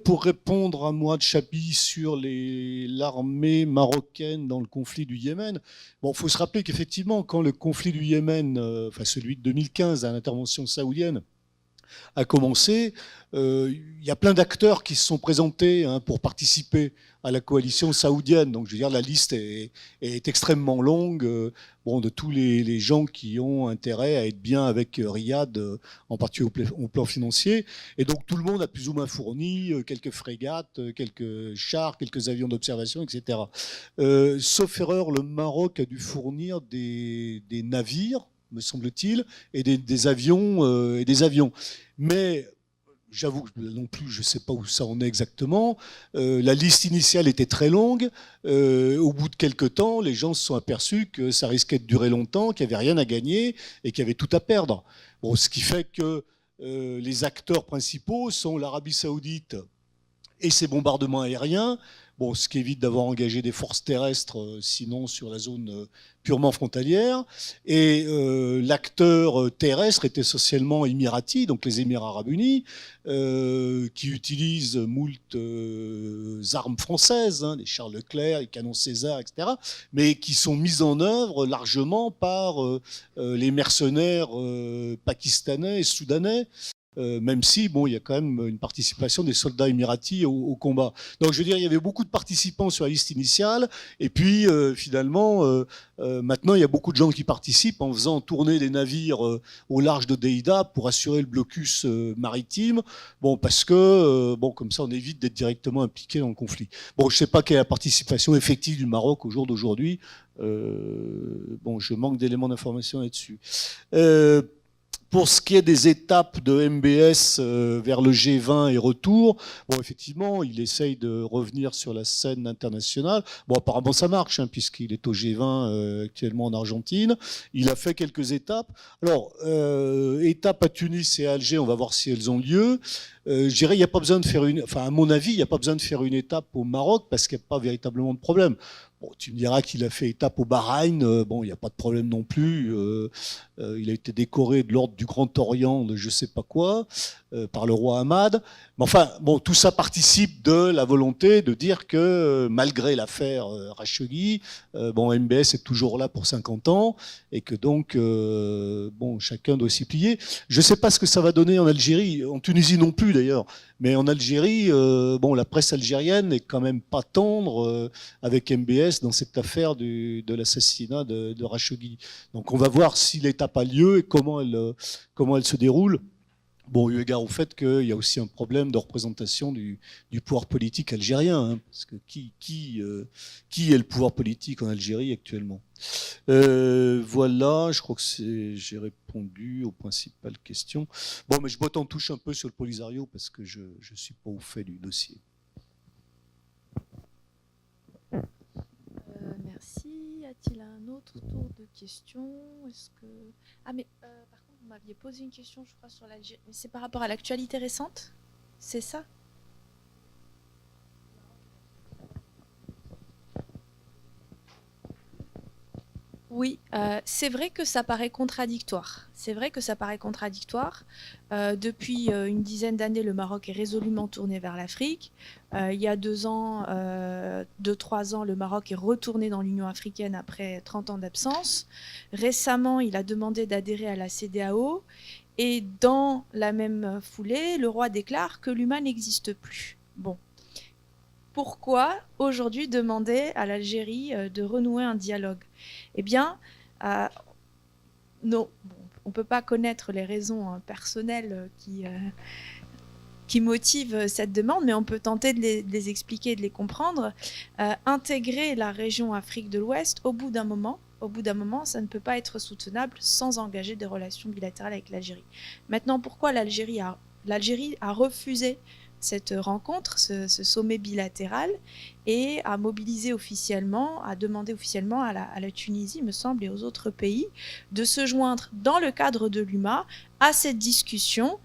Pour répondre à Mouad Chapi sur l'armée marocaine dans le conflit du Yémen, il faut se rappeler qu'effectivement, quand le conflit du Yémen, celui de 2015 à l'intervention saoudienne, a commencé, il y a plein d'acteurs qui se sont présentés pour participer à la coalition saoudienne. Donc, je veux dire, la liste est extrêmement longue de tous les gens qui ont intérêt à être bien avec Riyad, en particulier au plan financier. Et donc, tout le monde a plus ou moins fourni quelques frégates, quelques chars, quelques avions d'observation, etc. Sauf erreur, le Maroc a dû fournir des navires, me semble-t-il, et des avions et des avions. Mais j'avoue que non plus, je ne sais pas où ça en est exactement. La liste initiale était très longue. Au bout de quelques temps, les gens se sont aperçus que ça risquait de durer longtemps, qu'il n'y avait rien à gagner et qu'il y avait tout à perdre. Bon, ce qui fait que les acteurs principaux sont l'Arabie Saoudite et ses bombardements aériens. Bon, ce qui évite d'avoir engagé des forces terrestres, sinon sur la zone purement frontalière. Et l'acteur terrestre est essentiellement émirati, donc les Émirats arabes unis, qui utilisent moult armes françaises, hein, les chars Leclerc, les canons César, etc., mais qui sont mises en œuvre largement par les mercenaires pakistanais et soudanais. Même si, bon, il y a quand même une participation des soldats émiratis au combat. Donc, je veux dire, il y avait beaucoup de participants sur la liste initiale, et puis, finalement, maintenant, il y a beaucoup de gens qui participent en faisant tourner des navires au large de Deïda pour assurer le blocus maritime, bon, parce que, bon, comme ça, on évite d'être directement impliqué dans le conflit. Bon, je ne sais pas quelle est la participation effective du Maroc au jour d'aujourd'hui. Bon, je manque d'éléments d'information là-dessus. Pour ce qui est des étapes de MBS vers le G20 et retour, bon, effectivement, il essaye de revenir sur la scène internationale. Bon, apparemment, ça marche, hein, puisqu'il est au G20 actuellement en Argentine. Il a fait quelques étapes. Alors, étapes à Tunis et à Alger, on va voir si elles ont lieu. Je dirais, il n'y a pas besoin de faire une... Enfin, à mon avis, il n'y a pas besoin de faire une étape au Maroc, parce qu'il n'y a pas véritablement de problème. Bon, tu me diras qu'il a fait étape au Bahreïn, bon, il n'y a pas de problème non plus. Il a été décoré de l'ordre du Grand Orient de je ne sais pas quoi, par le roi Hamad. Mais enfin, bon, tout ça participe de la volonté de dire que malgré l'affaire Rachogui, bon, MBS est toujours là pour 50 ans et que donc, bon, chacun doit s'y plier. Je ne sais pas ce que ça va donner en Algérie, en Tunisie non plus d'ailleurs, mais en Algérie, bon, la presse algérienne n'est quand même pas tendre avec MBS dans cette affaire de l'assassinat de Rachogui. Donc on va voir si l'étape a lieu et comment elle se déroule. Bon, eu égard au fait qu'il y a aussi un problème de représentation du pouvoir politique algérien, hein, parce que qui est le pouvoir politique en Algérie actuellement? Voilà, je crois que j'ai répondu aux principales questions. Bon, mais je botte en touche un peu sur le Polisario parce que je ne suis pas au fait du dossier. Merci. Y a-t-il un autre tour de questions? Est-ce que... Ah, mais par contre, vous m'aviez posé une question, je crois, sur l'Algérie. Mais c'est par rapport à l'actualité récente? C'est ça? Oui, c'est vrai que ça paraît contradictoire. C'est vrai que ça paraît contradictoire. Depuis une dizaine d'années, le Maroc est résolument tourné vers l'Afrique. Il y a 2 ans, 2-3 ans, le Maroc est retourné dans l'Union africaine après 30 ans d'absence. Récemment, il a demandé d'adhérer à la CEDEAO. Et dans la même foulée, le roi déclare que l'humain n'existe plus. Bon. Pourquoi aujourd'hui demander à l'Algérie de renouer un dialogue? Eh bien, non, bon, on ne peut pas connaître les raisons personnelles qui motivent cette demande, mais on peut tenter de les expliquer, de les comprendre. Intégrer la région Afrique de l'Ouest, au bout d'un moment, ça ne peut pas être soutenable sans engager des relations bilatérales avec l'Algérie. Maintenant, pourquoi l'Algérie a refusé cette rencontre, ce sommet bilatéral, et a mobilisé officiellement, a demandé officiellement à la Tunisie, me semble, et aux autres pays, de se joindre dans le cadre de l'UMA à cette discussion.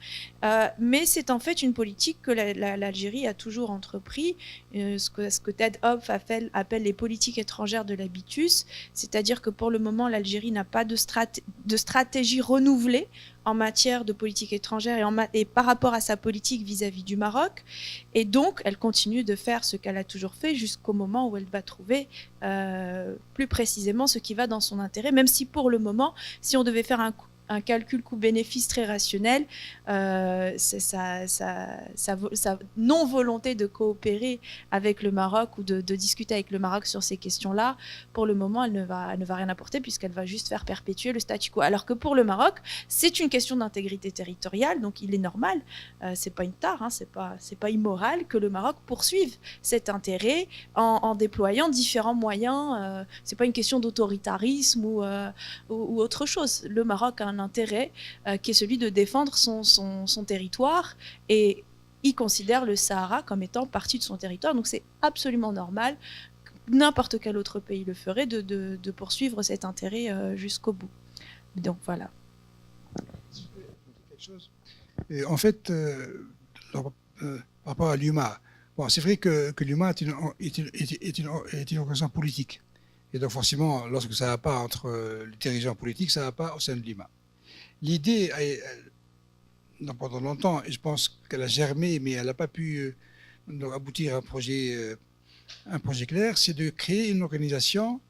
Mais c'est en fait une politique que l'Algérie a toujours entrepris, ce que Ted Hopf appelle les politiques étrangères de l'habitus, c'est-à-dire que pour le moment, l'Algérie n'a pas de stratégie renouvelée en matière de politique étrangère et par rapport à sa politique vis-à-vis du Maroc. Et donc, elle continue de faire ce qu'elle a toujours fait jusqu'au moment où elle va trouver plus précisément ce qui va dans son intérêt, même si pour le moment, si on devait faire un calcul coût-bénéfice très rationnel. Sa non-volonté de coopérer avec le Maroc ou de discuter avec le Maroc sur ces questions-là, pour le moment, elle ne va rien apporter puisqu'elle va juste faire perpétuer le statu quo. Alors que pour le Maroc, c'est une question d'intégrité territoriale, donc il est normal, c'est pas une tare, hein, c'est pas immoral que le Maroc poursuive cet intérêt en déployant différents moyens. C'est pas une question d'autoritarisme ou autre chose. Le Maroc a un intérêt qui est celui de défendre son territoire, et il considère le Sahara comme étant partie de son territoire. Donc c'est absolument normal, n'importe quel autre pays le ferait, de poursuivre cet intérêt jusqu'au bout. Donc voilà. Et en fait, par rapport à l'UMA, bon, c'est vrai que l'UMA est une organisation politique. Et donc forcément, lorsque ça ne va pas entre les dirigeants politiques, ça ne va pas au sein de l'UMA. L'idée, pendant longtemps, et je pense qu'elle a germé, mais elle n'a pas pu aboutir à un projet clair, c'est de créer une organisation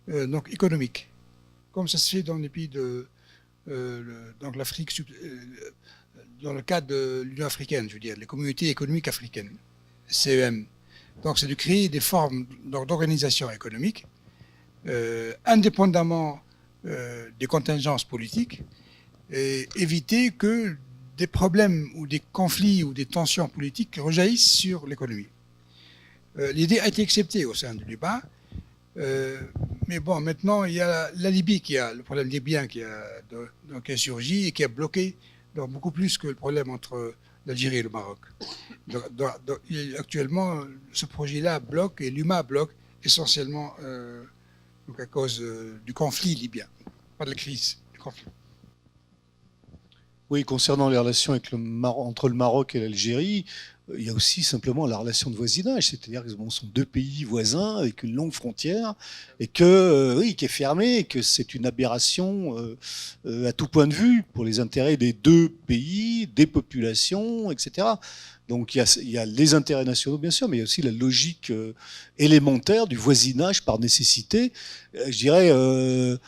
donc économique, comme ça se fait dans les pays de donc l'Afrique, dans le cadre de l'Union africaine, je veux dire, les communautés économiques africaines, CEM. Donc c'est de créer des formes d'organisation économique indépendamment des contingences politiques, et éviter que des problèmes ou des conflits ou des tensions politiques rejaillissent sur l'économie. L'idée a été acceptée au sein de l'UMA, mais bon, maintenant il y a la Libye le problème libyen qui a surgi et qui a bloqué donc, beaucoup plus que le problème entre l'Algérie et le Maroc. Donc, actuellement, ce projet-là bloque, et l'UMA bloque essentiellement donc à cause du conflit libyen, pas de la crise, du conflit. Oui, concernant les relations entre le Maroc et l'Algérie, il y a aussi simplement la relation de voisinage, c'est-à-dire que ce sont deux pays voisins avec une longue frontière, et que qui est fermée, et que c'est une aberration à tout point de vue pour les intérêts des deux pays, des populations, etc. Donc il y a les intérêts nationaux bien sûr, mais il y a aussi la logique élémentaire du voisinage par nécessité. Je dirais.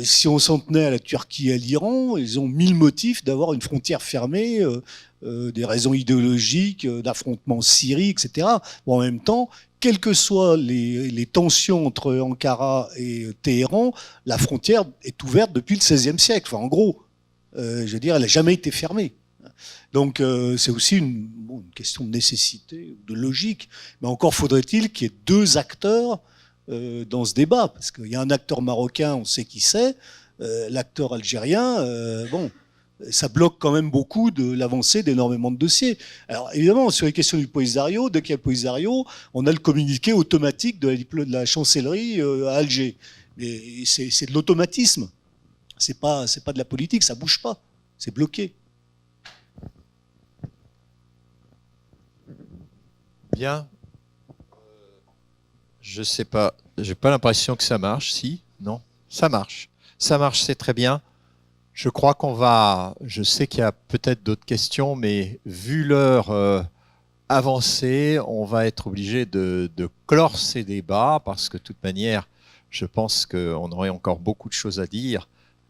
Si on s'en tenait à la Turquie et à l'Iran, ils ont 1000 motifs d'avoir une frontière fermée, des raisons idéologiques, d'affrontements Syrie, etc. Bon, en même temps, quelles que soient les tensions entre Ankara et Téhéran, la frontière est ouverte depuis le XVIe siècle. Enfin, en gros, je veux dire, elle n'a jamais été fermée. Donc c'est aussi une question de nécessité, de logique. Mais encore faudrait-il qu'il y ait deux acteurs dans ce débat, parce qu'il y a un acteur marocain, on sait qui c'est, l'acteur algérien, ça bloque quand même beaucoup de l'avancée d'énormément de dossiers. Alors évidemment, sur les questions du Polisario, dès qu'il y a le Polisario, on a le communiqué automatique de la chancellerie à Alger. Mais c'est de l'automatisme, c'est pas de la politique, ça bouge pas, c'est bloqué. Bien. Je sais pas, j'ai pas l'impression que ça marche. Si, non, ça marche. Ça marche, c'est très bien. Je crois je sais qu'il y a peut-être d'autres questions, mais vu l'heure avancée, on va être obligé de clore ces débats, parce que de toute manière, je pense qu'on aurait encore beaucoup de choses à dire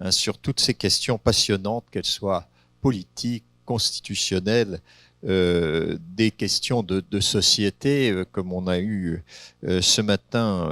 sur toutes ces questions passionnantes, qu'elles soient politiques, constitutionnelles, des questions de société, comme on a eu ce matin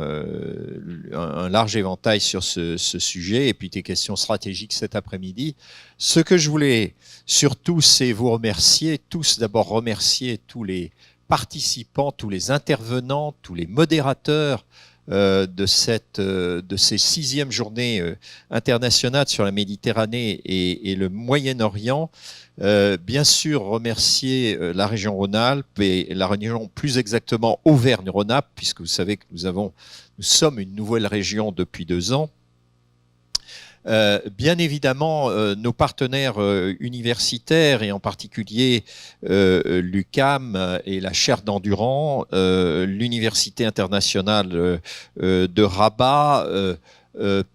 un large éventail sur ce sujet, et puis des questions stratégiques cet après-midi. Ce que je voulais surtout, c'est vous remercier tous, d'abord remercier tous les participants, tous les intervenants, tous les modérateurs de ces 6e journées internationales sur la Méditerranée et le Moyen-Orient. Bien sûr, remercier la région Rhône-Alpes, et la région plus exactement Auvergne-Rhône-Alpes, puisque vous savez que nous sommes une nouvelle région depuis 2 ans. Bien évidemment, nos partenaires universitaires, et en particulier l'UQAM et la chaire d'Endurant, l'Université internationale de Rabat,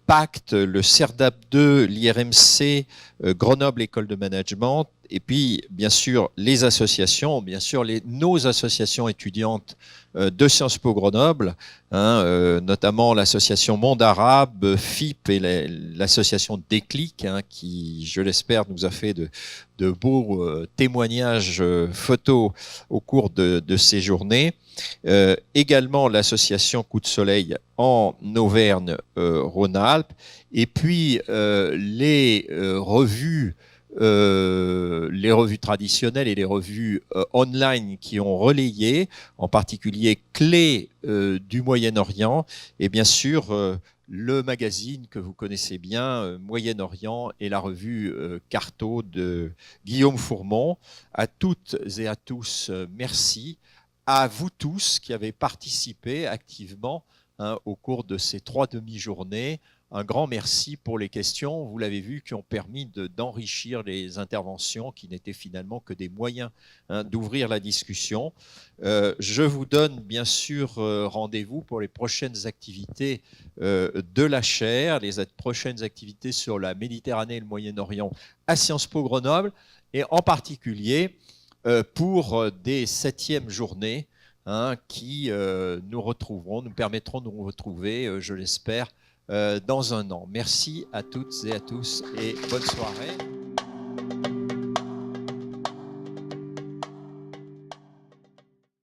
Pacte, le CERDAP 2, l'IRMC, Grenoble École de Management, et puis, bien sûr, les associations, bien sûr, nos associations étudiantes de Sciences Po Grenoble, notamment l'association Monde Arabe, FIP et l'association Déclic, qui, je l'espère, nous a fait de beaux témoignages photos au cours de ces journées. Également l'association Coup de Soleil en Auvergne-Rhône-Alpes, et puis les revues traditionnelles et les revues online qui ont relayé, en particulier Clés du Moyen-Orient, et bien sûr le magazine que vous connaissez bien, Moyen-Orient, et la revue Carto de Guillaume Fourmont. À toutes et à tous, merci. À vous tous qui avez participé activement au cours de ces 3 demi-journées. Un grand merci pour les questions, vous l'avez vu, qui ont permis d'enrichir les interventions, qui n'étaient finalement que des moyens d'ouvrir la discussion. Je vous donne bien sûr rendez-vous pour les prochaines activités de la chaire, les prochaines activités sur la Méditerranée et le Moyen-Orient à Sciences Po Grenoble, et en particulier pour des 7e journées qui nous permettront de nous retrouver, je l'espère, dans un an. Merci à toutes et à tous et bonne soirée.